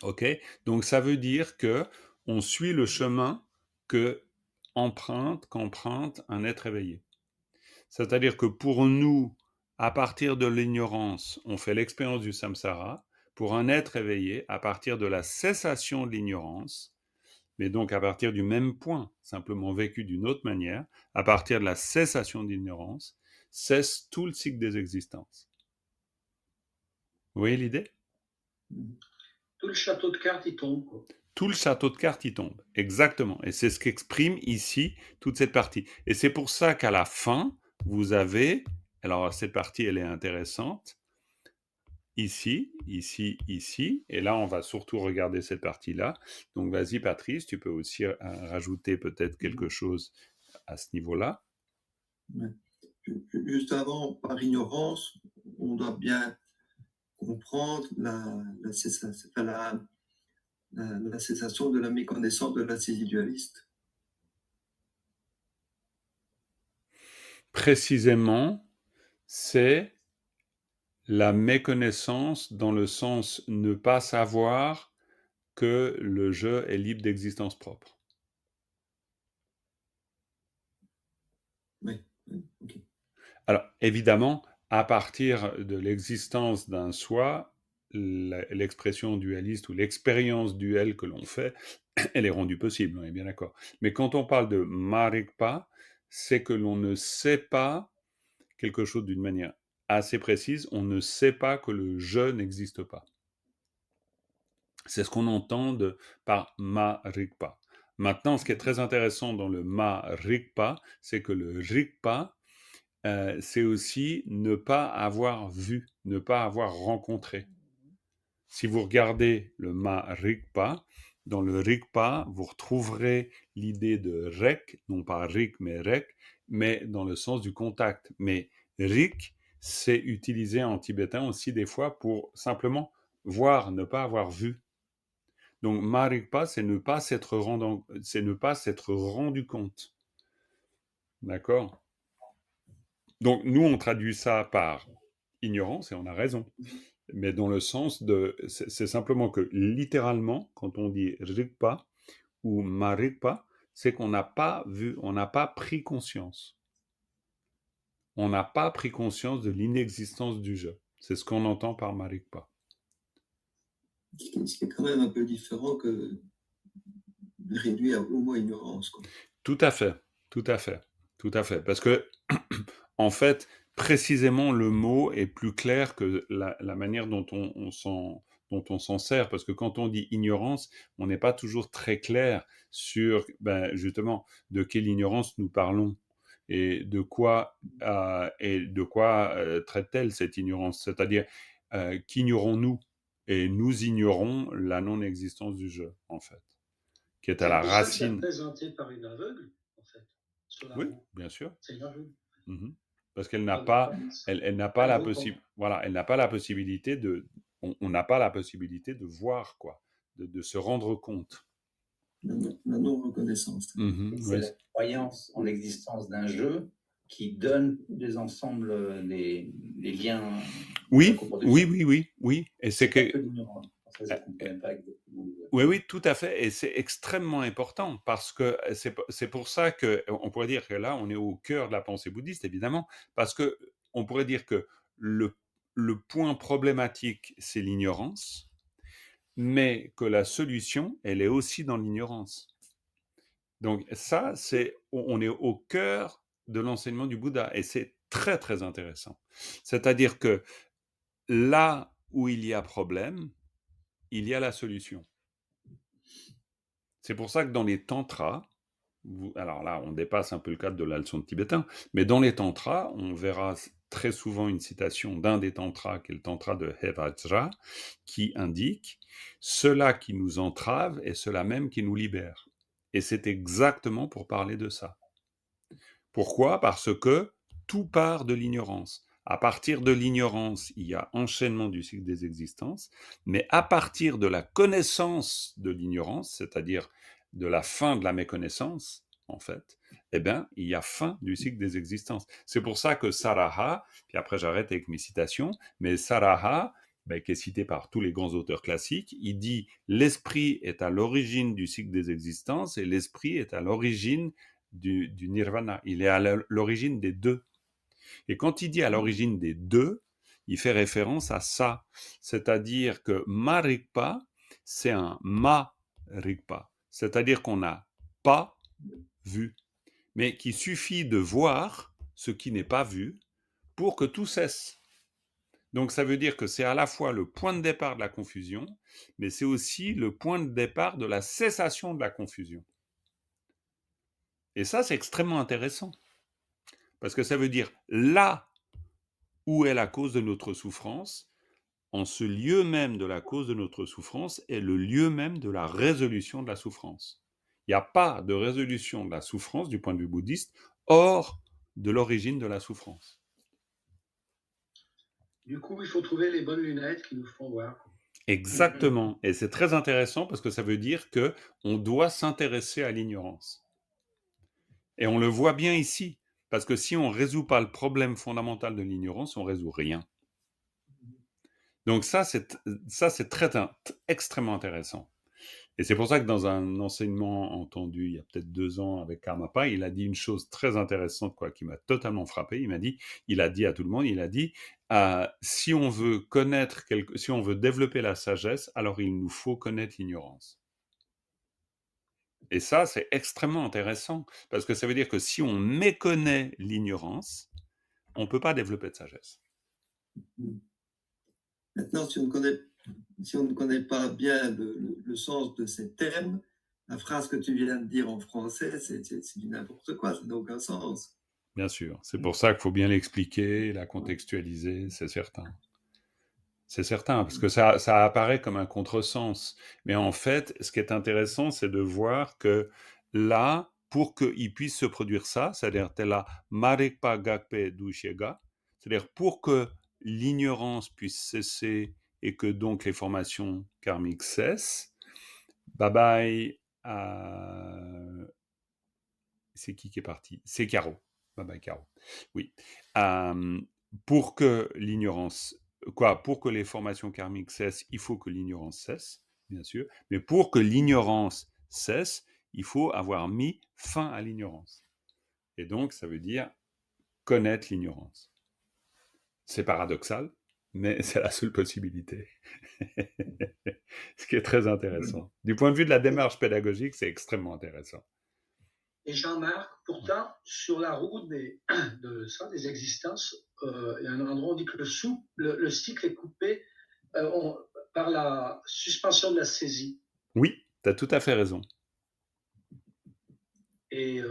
Ok? Donc ça veut dire que on suit le chemin qu'emprunte un être éveillé. C'est-à-dire que pour nous, à partir de l'ignorance, on fait l'expérience du samsara. Pour un être éveillé, à partir de la cessation de l'ignorance, mais donc à partir du même point, simplement vécu d'une autre manière, à partir de la cessation de l'ignorance, cesse tout le cycle des existences. Vous voyez l'idée? Tout le château de cartes, il tombe, quoi. Tout le château de cartes, il tombe. Exactement. Et c'est ce qu'exprime ici toute cette partie. Et c'est pour ça qu'à la fin, vous avez... Alors, cette partie, elle est intéressante. Ici. Et là, on va surtout regarder cette partie-là. Donc, vas-y, Patrice, tu peux aussi rajouter peut-être quelque chose à ce niveau-là. Juste avant, par ignorance, on doit bien comprendre la cessation de la méconnaissance de la saisie dualiste. Précisément, c'est la méconnaissance dans le sens ne pas savoir que le je est libre d'existence propre. Oui, ok. Alors, évidemment, à partir de l'existence d'un soi, l'expression dualiste ou l'expérience duelle que l'on fait, elle est rendue possible, on est bien d'accord. Mais quand on parle de marikpa, c'est que l'on ne sait pas quelque chose d'une manière assez précise, on ne sait pas que le je n'existe pas. C'est ce qu'on entend par ma-rigpa. Maintenant, ce qui est très intéressant dans le ma-rigpa, c'est que le rigpa, c'est aussi ne pas avoir vu, ne pas avoir rencontré. Si vous regardez le ma-rigpa, dans le rigpa, vous retrouverez l'idée de rek, non pas rik, mais rek, mais dans le sens du contact. Mais rik, c'est utilisé en tibétain aussi des fois pour simplement voir, ne pas avoir vu. Donc, marikpa, c'est ne pas s'être rendu compte. D'accord? Donc, nous, on traduit ça par ignorance, et on a raison. Mais dans le sens de... C'est simplement que, littéralement, quand on dit rigpa ou marikpa, c'est qu'on n'a pas vu, on n'a pas pris conscience. On n'a pas pris conscience de l'inexistence du je. C'est ce qu'on entend par marikpa. Ce qui est quand même un peu différent que de réduire au mot ignorance, quoi. Tout à fait, tout à fait, tout à fait. Parce que, en fait, précisément, le mot est plus clair que la manière dont on s'en sert. Parce que quand on dit ignorance, on n'est pas toujours très clair sur, justement, de quelle ignorance nous parlons et de quoi traite-t-elle cette ignorance. C'est-à-dire, qu'ignorons-nous? Et nous ignorons la non-existence du je, en fait, qui est à C'est la pour ça que c'est racine. représenté par une aveugle, en fait, Oui, Solamo. bien sûr. C'est une aveugle. Mhm. Parce qu'elle n'a Pas de pas, connaissance. elle n'a pas Elle la voit pas. voilà, elle n'a pas la possibilité on n'a pas la possibilité de voir, quoi, de se rendre compte. La non-reconnaissance. Mhm, C'est oui. la croyance en l'existence d'un jeu qui donne des ensembles, des liens. Oui, coproduction. oui. Et c'est C'est un que, peu l'ignorance. Ça, je ne comprenais pas exactement. oui, tout à fait. Et c'est extrêmement important parce que c'est pour ça que on pourrait dire que là, on est au cœur de la pensée bouddhiste, évidemment, parce que on pourrait dire que le point problématique, c'est l'ignorance, mais que la solution, elle est aussi dans l'ignorance. Donc ça, on est au cœur de l'enseignement du Bouddha, et c'est très très intéressant. C'est-à-dire que là où il y a problème, il y a la solution. C'est pour ça que dans les tantras, alors là, on dépasse un peu le cadre de la leçon de tibétain, mais dans les tantras, on verra très souvent une citation d'un des tantras, qui est le tantra de Hevajra, qui indique « Cela qui nous entrave est cela même qui nous libère ». Et c'est exactement pour parler de ça. Pourquoi? Parce que tout part de l'ignorance. À partir de l'ignorance, il y a enchaînement du cycle des existences, mais à partir de la connaissance de l'ignorance, c'est-à-dire de la fin de la méconnaissance, en fait, eh bien, il y a fin du cycle des existences. C'est pour ça que Saraha, puis après j'arrête avec mes citations, mais Saraha, qui est cité par tous les grands auteurs classiques, il dit « l'esprit est à l'origine du cycle des existences et l'esprit est à l'origine du nirvana. Il est à l'origine des deux. » Et quand il dit à l'origine des deux, il fait référence à ça. C'est-à-dire que marikpa, c'est un ma-rigpa. C'est-à-dire qu'on n'a pas vu, mais qu'il suffit de voir ce qui n'est pas vu pour que tout cesse. Donc ça veut dire que c'est à la fois le point de départ de la confusion, mais c'est aussi le point de départ de la cessation de la confusion. Et ça, c'est extrêmement intéressant. Parce que ça veut dire là où est la cause de notre souffrance, en ce lieu même de la cause de notre souffrance est le lieu même de la résolution de la souffrance. Il n'y a pas de résolution de la souffrance du point de vue bouddhiste hors de l'origine de la souffrance. Du coup, il faut trouver les bonnes lunettes qui nous font voir. Exactement. Et c'est très intéressant parce que ça veut dire qu'on doit s'intéresser à l'ignorance. Et on le voit bien ici. Parce que si on ne résout pas le problème fondamental de l'ignorance, on ne résout rien. Donc ça, c'est extrêmement intéressant. Et c'est pour ça que dans un enseignement entendu il y a peut-être 2 ans avec Karmapa, il a dit une chose très intéressante qui m'a totalement frappé. Il a dit à tout le monde, si on veut si on veut développer la sagesse, alors il nous faut connaître l'ignorance. Et ça, c'est extrêmement intéressant, parce que ça veut dire que si on méconnaît l'ignorance, on ne peut pas développer de sagesse. Maintenant, si on ne connaît pas bien le sens de ces termes, la phrase que tu viens de dire en français, c'est du n'importe quoi, ça n'a aucun sens. Bien sûr, c'est pour ça qu'il faut bien l'expliquer, la contextualiser, c'est certain. C'est certain, parce que ça apparaît comme un contresens. Mais en fait, ce qui est intéressant, c'est de voir que là, pour qu'il puisse se produire ça, c'est-à-dire tela marekpa gakpe dushega, c'est-à-dire pour que l'ignorance puisse cesser et que donc les formations karmiques cessent, bye c'est qui est parti? C'est Caro. Bye bye Caro. Oui. Pour que l'ignorance, pour que les formations karmiques cessent, il faut que l'ignorance cesse, bien sûr. Mais pour que l'ignorance cesse, il faut avoir mis fin à l'ignorance. Et donc, ça veut dire connaître l'ignorance. C'est paradoxal, mais c'est la seule possibilité. Ce qui est très intéressant. Du point de vue de la démarche pédagogique, c'est extrêmement intéressant. Et Jean-Marc, pourtant, sur la route des existences, il y a un endroit où on dit que le cycle est coupé par la suspension de la saisie. Oui, tu as tout à fait raison. Et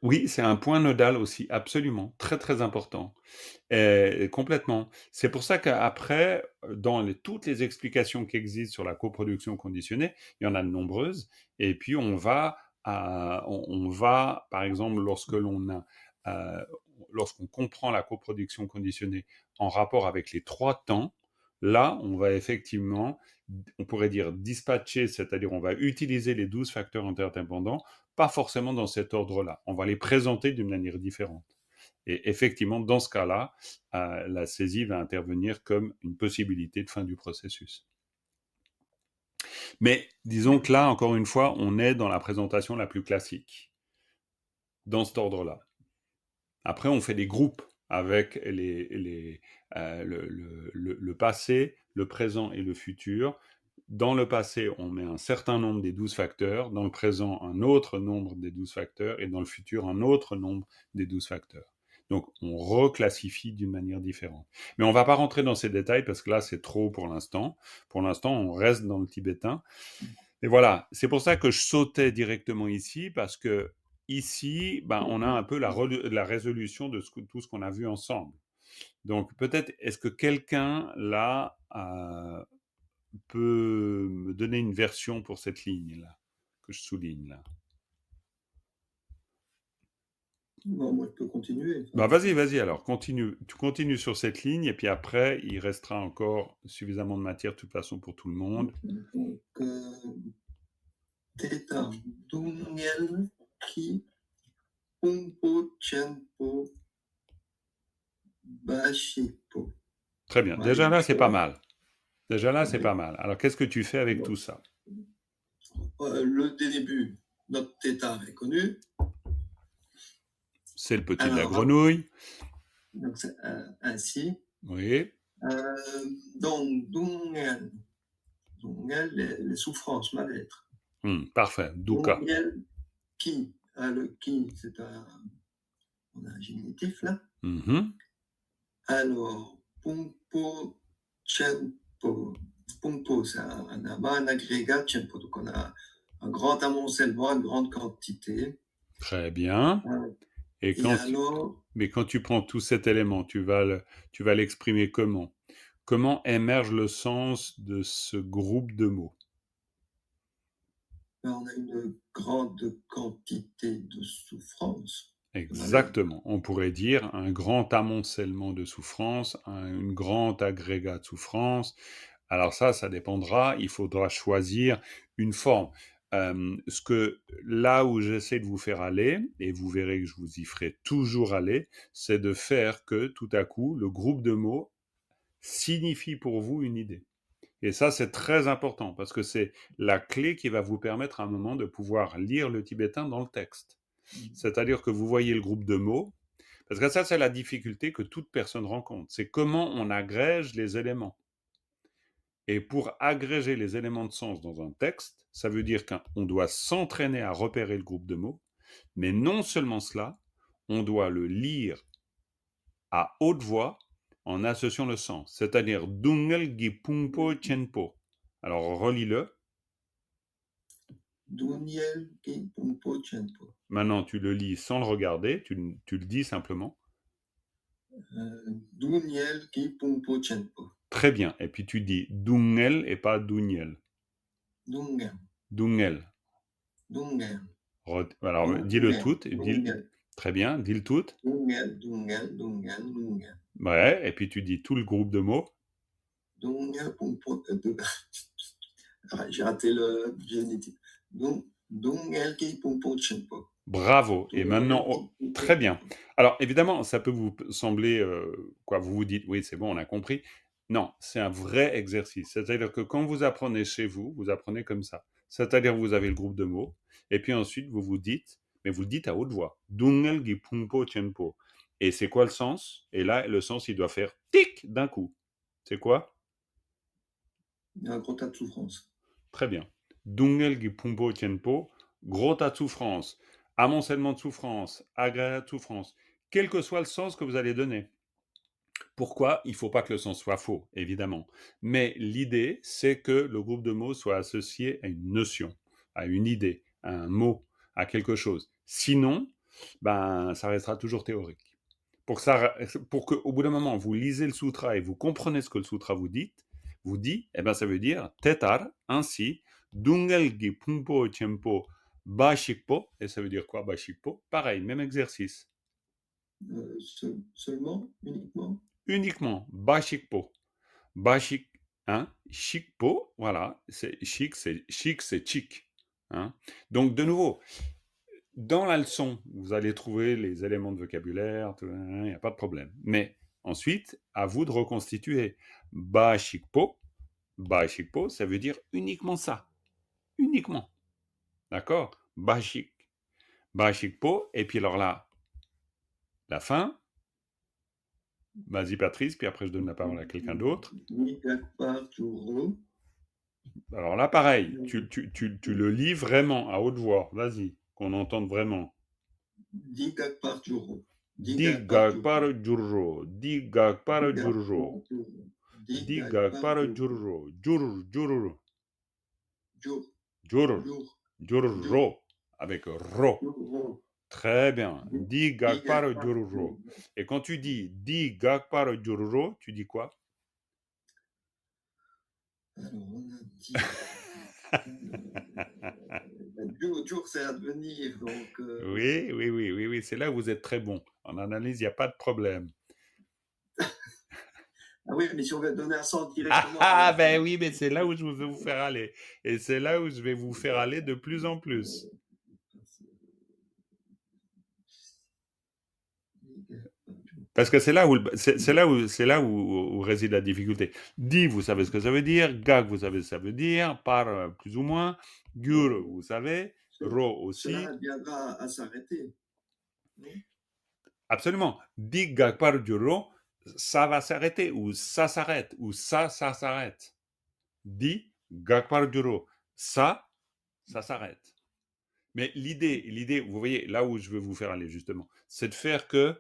oui, c'est un point nodal aussi, absolument, très très important. Et complètement. C'est pour ça qu'après, dans toutes les explications qui existent sur la coproduction conditionnée, il y en a de nombreuses, et puis on va, par exemple, lorsqu'on comprend la coproduction conditionnée en rapport avec les 3 temps, là, on va effectivement, on pourrait dire dispatcher, c'est-à-dire on va utiliser les 12 facteurs interdépendants, pas forcément dans cet ordre-là. On va les présenter d'une manière différente. Et effectivement, dans ce cas-là, la saisie va intervenir comme une possibilité de fin du processus. Mais disons que là, encore une fois, on est dans la présentation la plus classique, dans cet ordre-là. Après, on fait des groupes avec le passé, le présent et le futur. Dans le passé, on met un certain nombre des 12 facteurs, dans le présent, un autre nombre des 12 facteurs, et dans le futur, un autre nombre des 12 facteurs. Donc, on reclassifie d'une manière différente. Mais on ne va pas rentrer dans ces détails parce que là, c'est trop pour l'instant. Pour l'instant, on reste dans le tibétain. Et voilà, c'est pour ça que je sautais directement ici, parce que ici, on a un peu la résolution de tout ce qu'on a vu ensemble. Donc, peut-être, est-ce que quelqu'un, là, peut me donner une version pour cette ligne-là, que je souligne là? Bon, moi, je peux continuer. Vas-y alors, continue. Tu continues sur cette ligne, et puis après, il restera encore suffisamment de matière, de toute façon, pour tout le monde. Donc, Theta Dungel Ki Pumpo Chenpo Bashipo. Très bien. Déjà là, c'est pas mal. Alors, qu'est-ce que tu fais avec tout ça? Le début, notre Theta est connu. C'est le petit de la grenouille. Donc, c'est ainsi. Oui. Donc, Dungel, les souffrances, mal-être. Parfait. Dukkha. Dungel Ki. Le Ki, c'est on a un génitif là. Alors, Pumpo Chenpo. Pumpo, c'est un amas, un agrégat, Chenpo. Donc, on a un grand amoncellement, une grande quantité. Très bien. Mais quand tu prends tout cet élément, tu vas l'exprimer comment? Comment émerge le sens de ce groupe de mots? On a une grande quantité de souffrance. Exactement. On pourrait dire un grand amoncellement de souffrance, un grand agrégat de souffrance. Alors ça dépendra. Il faudra choisir une forme. là où j'essaie de vous faire aller, et vous verrez que je vous y ferai toujours aller, c'est de faire que tout à coup, le groupe de mots signifie pour vous une idée. Et ça, c'est très important parce que c'est la clé qui va vous permettre à un moment de pouvoir lire le tibétain dans le texte. C'est-à-dire que vous voyez le groupe de mots, parce que ça, c'est la difficulté que toute personne rencontre. C'est comment on agrège les éléments. Et pour agréger les éléments de sens dans un texte, ça veut dire qu'on doit s'entraîner à repérer le groupe de mots, mais non seulement cela, on doit le lire à haute voix en associant le sens, c'est-à-dire Dungel gi pungpo chenpo. Alors relis-le. Duniel ki pumpo chenpo. Maintenant, tu le lis sans le regarder, tu le dis simplement. Duniel ki pumpo chenpo. Très bien. Et puis tu dis Dungel et pas Duniel. Dungel. Dungel. Dungel. Alors, Dungel. dis-le tout. Dungel. Très bien, dis le tout. Dungel, dungel, dungel, dungel. Ouais, et puis tu dis tout le groupe de mots. Dungel pumpo. J'ai raté le génétique. Dungel ki pumpo chenpo. Bravo. Et maintenant, très bien. Alors, évidemment, ça peut vous sembler, vous vous dites, oui, c'est bon, on a compris. Non, c'est un vrai exercice. C'est-à-dire que quand vous apprenez chez vous, vous apprenez comme ça. C'est-à-dire que vous avez le groupe de mots, et puis ensuite, vous vous dites, mais vous le dites à haute voix. Dungel gi pumpo chenpo. Et c'est quoi le sens? Et là, le sens, il doit faire tic d'un coup. C'est quoi? Un gros tas de souffrance. Très bien. Dungel gi pumpo chenpo, gros tas de souffrance, amoncellement de souffrance, agréable de souffrance, quel que soit le sens que vous allez donner. Pourquoi? Il ne faut pas que le sens soit faux, évidemment. Mais l'idée, c'est que le groupe de mots soit associé à une notion, à une idée, à un mot, à quelque chose. Sinon, ça restera toujours théorique. Pour qu'au bout d'un moment, vous lisez le sutra et vous comprenez ce que le sutra vous dit, ça veut dire tetar, ainsi, dungel gi pumpo chenpo bashikpo, et ça veut dire quoi bashikpo? Pareil, même exercice. Seulement, uniquement. Uniquement, bashikpo. Bashik, hein, shikpo, voilà, c'est chic, c'est chic. Hein. Donc, de nouveau, dans la leçon, vous allez trouver les éléments de vocabulaire, il n'y a pas de problème. Mais ensuite, à vous de reconstituer. Bashikpo, ça veut dire uniquement ça. Uniquement. D'accord? Bashikpo, et puis alors là, la fin. Vas-y Patrice, puis après je donne la parole à quelqu'un d'autre. Alors là, pareil, tu le lis vraiment à haute voix. Vas-y, qu'on entende vraiment. Digagpar Jurro. Digagpar Jurro. Digagpar Jurro. Digagpar Jurro. Jurro. Jurro. Avec ro. Très bien. Digagpar Jurro. Et quand tu dis Digagpar Jurro, tu dis quoi? Alors, on a dit. Jour, c'est à devenir. Donc, Oui, c'est là où vous êtes très bon. En analyse, il n'y a pas de problème. Ah oui, mais si on veut donner un sens directement. Ben oui, mais c'est là où je veux vous faire aller. Et c'est là où je vais vous faire aller de plus en plus. Parce que c'est là où réside la difficulté. Di, vous savez ce que ça veut dire. Gag, vous savez ce que ça veut dire. Par, plus ou moins. Gur, vous savez. Ro aussi. Cela viendra à s'arrêter. Absolument. Di, gag, par, ro, ça va s'arrêter. Ou ça s'arrête. Ou ça s'arrête. Di, gag, par, ro. Ça s'arrête. Mais l'idée, vous voyez, là où je veux vous faire aller justement, c'est de faire que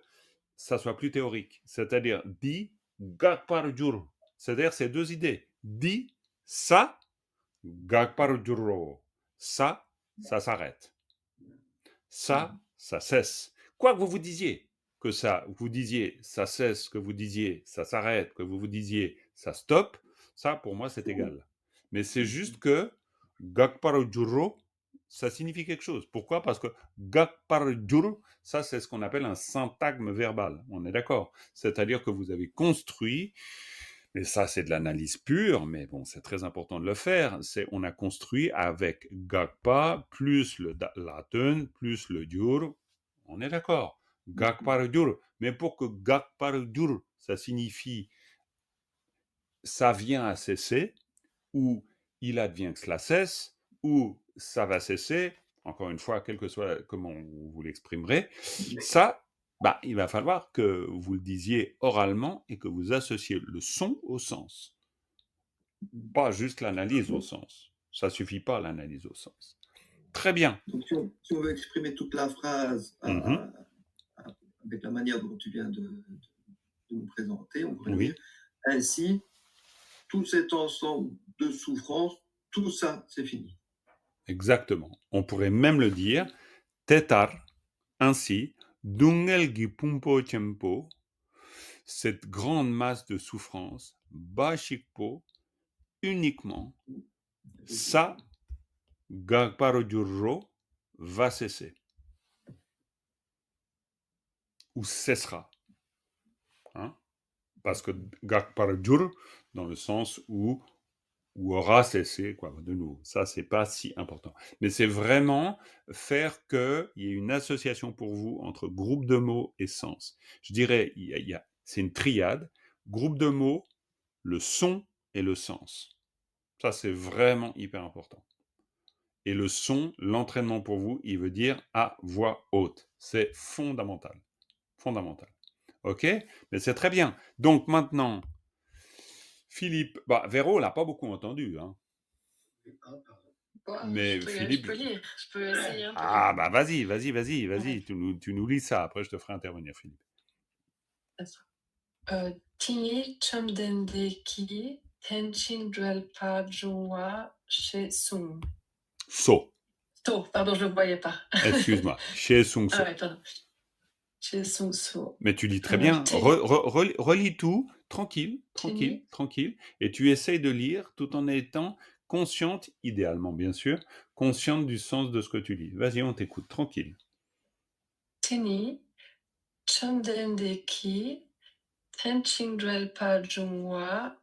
ça soit plus théorique. C'est-à-dire, di, gag par juro. C'est-à-dire ces deux idées. Di, ça, gag par juro. Ça s'arrête. Ça cesse. Quoi que vous vous disiez, que ça, vous disiez, ça cesse, que vous disiez, ça s'arrête, que vous disiez, ça stoppe, ça, pour moi, c'est égal. Mais c'est juste que gag par juro, ça signifie quelque chose. Pourquoi? Parce que gag par juro, ça, c'est ce qu'on appelle un syntagme verbal. On est d'accord? C'est-à-dire que vous avez construit Et ça, c'est de l'analyse pure, mais bon, c'est très important de le faire. On a construit avec Gagpa plus le Latin plus le Dur. On est d'accord. Gagpa Dur. Mais pour que Gagpa Dur, ça signifie ça vient à cesser, ou il advient que cela cesse, ou ça va cesser, encore une fois, quel que soit comment vous l'exprimerez, ça, il va falloir que vous le disiez oralement et que vous associez le son au sens. Pas juste l'analyse au sens. Ça suffit pas, l'analyse au sens. Très bien. Donc, si on veut exprimer toute la phrase avec la manière dont tu viens de nous présenter, on pourrait dire ainsi, tout cet ensemble de souffrances, tout ça, c'est fini. Exactement. On pourrait même le dire, tetar, ainsi, dungel gi pumpo tempo, cette grande masse de souffrance, bashikpo, uniquement, ça, Gagparojurro, va cesser. Ou cessera. Hein? Parce que Gagparojur, dans le sens où aura cessé, quoi, de nouveau. Ça, c'est pas si important. Mais c'est vraiment faire qu'il y ait une association pour vous entre groupe de mots et sens. Je dirais, c'est une triade. Groupe de mots, le son et le sens. Ça, c'est vraiment hyper important. Et le son, l'entraînement pour vous, il veut dire à voix haute. C'est fondamental. Fondamental. OK? Mais c'est très bien. Donc maintenant, Philippe, Véro l'a pas beaucoup entendu, hein. Mais Philippe, je peux lire, je peux essayer un peu. Ah, vas-y. Ouais. Tu nous lis ça, après je te ferai intervenir, Philippe. Tini Chomdendeki Tenchin Dwelpa Jungwa She Sung. So. Pardon, je ne le voyais pas. Excuse-moi. She Sung So. Ah ouais, pardon. She Sung So. Mais tu lis très bien. Relis tout, tranquille. Et tu essayes de lire tout en étant consciente, idéalement bien sûr, consciente du sens de ce que tu lis. Vas-y, on t'écoute, tranquille. Tini Chomdendeki Tenchin Dwelpa Jungwa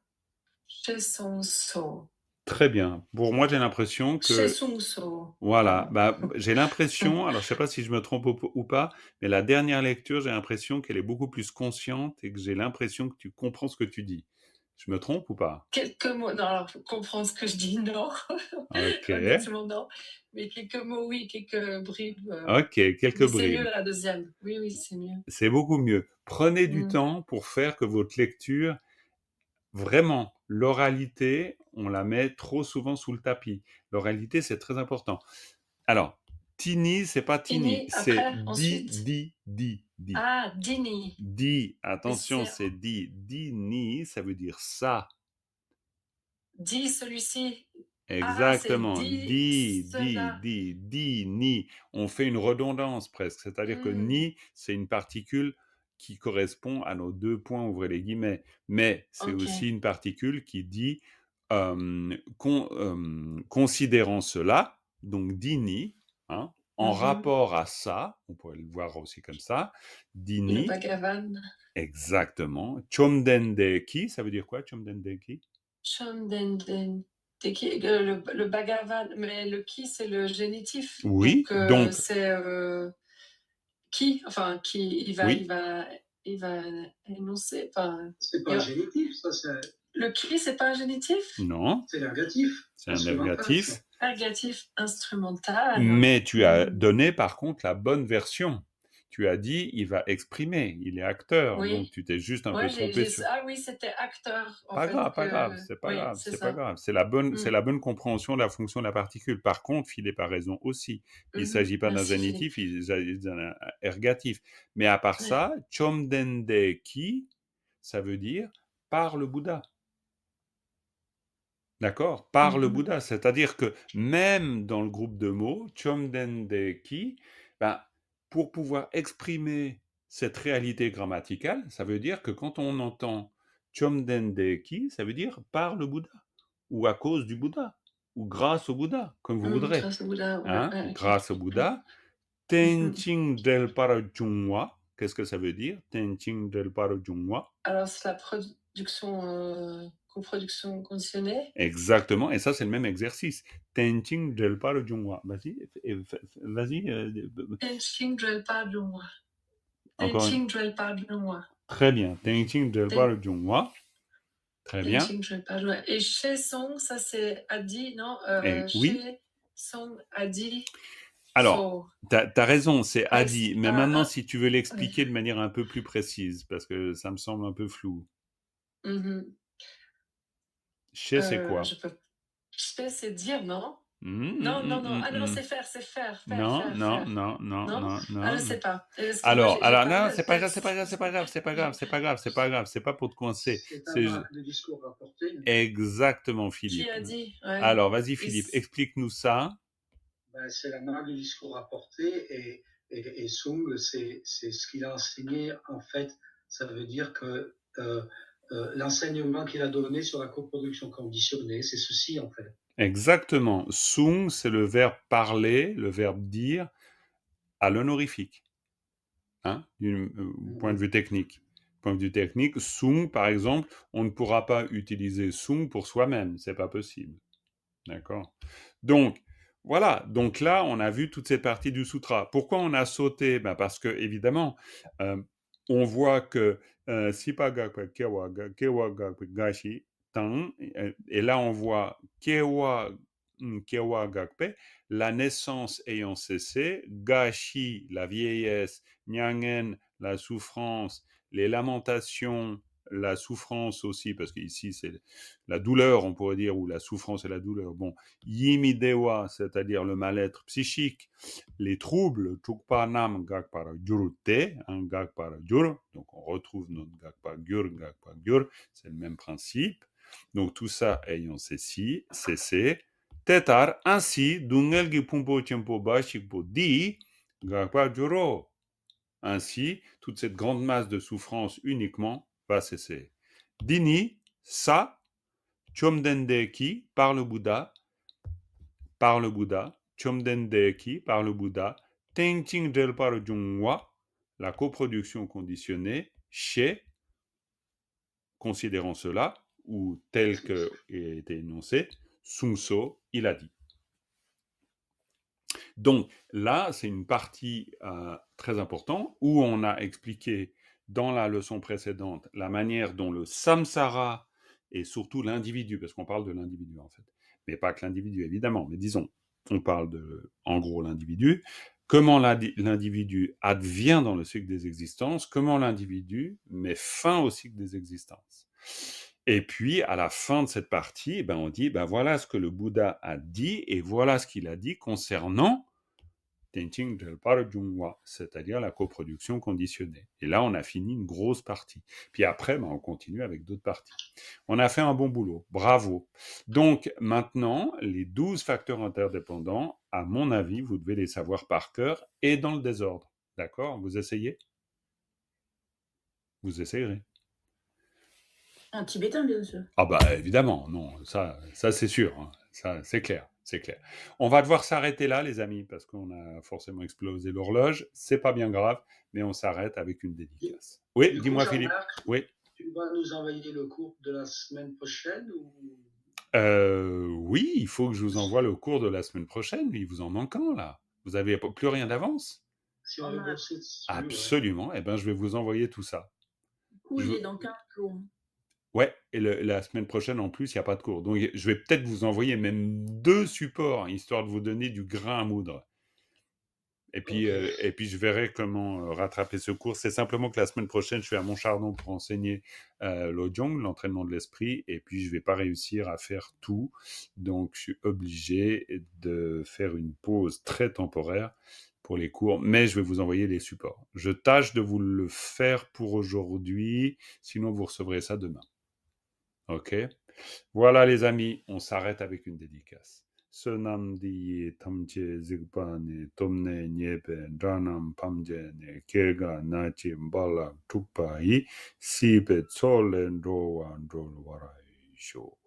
She Sung So. Très bien. Pour moi, j'ai l'impression que... She Sung So. Voilà, j'ai l'impression, alors je sais pas si je me trompe ou pas, mais la dernière lecture, j'ai l'impression qu'elle est beaucoup plus consciente et que j'ai l'impression que tu comprends ce que tu dis. Je me trompe ou pas? Quelques mots, non, alors comprendre ce que je dis, non. Ok. Honnêtement, non. Mais quelques mots, oui, quelques bribes. Ok, quelques bribes. C'est mieux la deuxième. Oui, c'est mieux. C'est beaucoup mieux. Prenez du temps pour faire que votre lecture, vraiment, l'oralité, on la met trop souvent sous le tapis. L'oralité, c'est très important. Alors, Tini, c'est pas Tini, c'est di. Ah, Dini. Di, attention, c'est di. Dini, ça veut dire ça. Di, celui-ci. Exactement. Ah, Ni. On fait une redondance presque. C'est-à-dire que ni, c'est une particule qui correspond à nos deux points, ouvrez les guillemets. Mais c'est aussi une particule qui dit, considérant cela, donc dini, hein, en rapport à ça, on pourrait le voir aussi comme ça, dini. Le Bhagavan. Exactement. Chomdendeki, ça veut dire quoi, Chomdendeki? Chomdendeki. Le Bhagavan, mais le qui, c'est le génitif. Oui, donc c'est qui, enfin, qui, il va énoncer. C'est pas un génitif, ça, c'est... Le qui, c'est pas un génitif? Non. C'est l'ergatif. C'est un ergatif. Ergatif instrumental. Mais tu as donné, par contre, la bonne version. Tu as dit, il va exprimer, il est acteur. Oui. Donc, tu t'es juste un peu trompé sur... Ah oui, c'était acteur. Pas grave, c'est pas grave. C'est la bonne compréhension de la fonction de la particule. Par contre, Philippe a raison aussi. Il ne s'agit pas d'un génitif, il s'agit d'un ergatif. Mais à part ça, Chomdendeki, ça veut dire par le Bouddha. D'accord? Par le Bouddha. C'est-à-dire que même dans le groupe de mots, Chomdendeki, pour pouvoir exprimer cette réalité grammaticale, ça veut dire que quand on entend Chomdendeki, ça veut dire par le Bouddha, ou à cause du Bouddha, ou grâce au Bouddha, comme vous voudrez. Grâce au Bouddha, grâce au Bouddha. Tenching del Parajungwa, qu'est-ce que ça veut dire? Tenching del Parajungwa. Alors, c'est coproduction conditionnée. Exactement, et ça, c'est le même exercice. Tenching Drelpa le Jungwa. Vas-y, vas-y. Tenching Drelpa Jungwa. Encore Tenching Drelpa Jungwa. Très bien. Tenching Drelpa le Jungwa. Très bien. Tenching Drelpa Jungwa. Et chez Song, ça c'est Adi, non Oui. Chez Song, Adi. Alors, tu as raison, c'est Ah, Adi. Mais maintenant, si tu veux l'expliquer de manière un peu plus précise, parce que ça me semble un peu flou. Chez, c'est quoi Chez, c'est dire, non non, c'est faire. Non. Ah, je sais pas. Alors là, c'est pas grave, c'est pas pour te coincer. C'est un marque de discours rapporté. Exactement, Philippe. Qui a dit Alors, vas-y, Philippe, explique-nous ça. C'est la marque de discours rapporté et Sung, c'est ce qu'il a enseigné. En fait, ça veut dire que l'enseignement qu'il a donné sur la coproduction conditionnée, c'est ceci, en fait. Exactement. Sung, c'est le verbe parler, le verbe dire, à l'honorifique. Du point de vue technique. Point de vue technique, sung, par exemple, on ne pourra pas utiliser sung pour soi-même, c'est pas possible. D'accord. Donc, voilà. Donc là, on a vu toute cette partie du sutra. Pourquoi on a sauté parce que, évidemment, on voit que Sipa Gakpa Kewa Gakpa Gashi Tang, et là, on voit Kewa Gakpe, la naissance ayant cessé, Gashi, la vieillesse, Nyangen, la souffrance, les lamentations, la souffrance aussi, parce qu'ici c'est la douleur, on pourrait dire, ou la souffrance et la douleur. Bon, Yimidewa, c'est-à-dire le mal-être psychique, les troubles, Tukpanam Gakpara Gyurute, Gakpara Gyur, donc on retrouve notre Gakpa Gyur, c'est le même principe. Donc tout ça ayant cessé, Tetar, ainsi, Dungel Gipumpo Chempo Bashikpo Di, Gakpa Gyuro. Ainsi, toute cette grande masse de souffrance uniquement va cesser. Dini, ça, Chomdendeki, par le Bouddha, Chomdendeki, par le Bouddha, Tenching Delpar Jungwa, la coproduction conditionnée, chez, considérant cela, ou tel que a été énoncé, Sungso, il a dit. Donc là, c'est une partie très importante où on a expliqué dans la leçon précédente la manière dont le samsara et surtout l'individu, parce qu'on parle de l'individu en fait, mais pas que l'individu évidemment, mais disons, on parle de, en gros, l'individu, comment l'individu advient dans le cycle des existences, comment l'individu met fin au cycle des existences. Et puis, à la fin de cette partie, on dit, voilà ce que le Bouddha a dit, et voilà ce qu'il a dit concernant Tenching Delpar Jungwa, c'est-à-dire la coproduction conditionnée. Et là, on a fini une grosse partie. Puis après, on continue avec d'autres parties. On a fait un bon boulot. Bravo. Donc, maintenant, les 12 facteurs interdépendants, à mon avis, vous devez les savoir par cœur et dans le désordre. D'accord? Vous essayez? Vous essayerez. En tibétain, bien sûr. Évidemment, non, ça c'est sûr, hein. Ça c'est clair. On va devoir s'arrêter là, les amis, parce qu'on a forcément explosé l'horloge. C'est pas bien grave, mais on s'arrête avec une dédicace. Oui, dis-moi, Philippe. Oui. Tu vas nous envoyer le cours de la semaine prochaine ou... Oui, il faut que je vous envoie le cours de la semaine prochaine. Il vous en manque un, là. Vous n'avez plus rien d'avance? Si on veut bosser dessus, absolument. Ouais. Je vais vous envoyer tout ça. Il est dans 15 jours. Ouais, et la semaine prochaine, en plus, il n'y a pas de cours. Donc, je vais peut-être vous envoyer même 2 supports, histoire de vous donner du grain à moudre. Et puis, je verrai comment rattraper ce cours. C'est simplement que la semaine prochaine, je suis à Montchardon pour enseigner l'Ojong, l'entraînement de l'esprit, et puis je ne vais pas réussir à faire tout. Donc, je suis obligé de faire une pause très temporaire pour les cours, mais je vais vous envoyer les supports. Je tâche de vous le faire pour aujourd'hui, sinon vous recevrez ça demain. Ok? Voilà les amis, on s'arrête avec une dédicace. Sonamdi tamche zigpane tomne nyepe dranam pamjene kirga nachi mbala tukpai sipe tsolen rowan rol warai sho.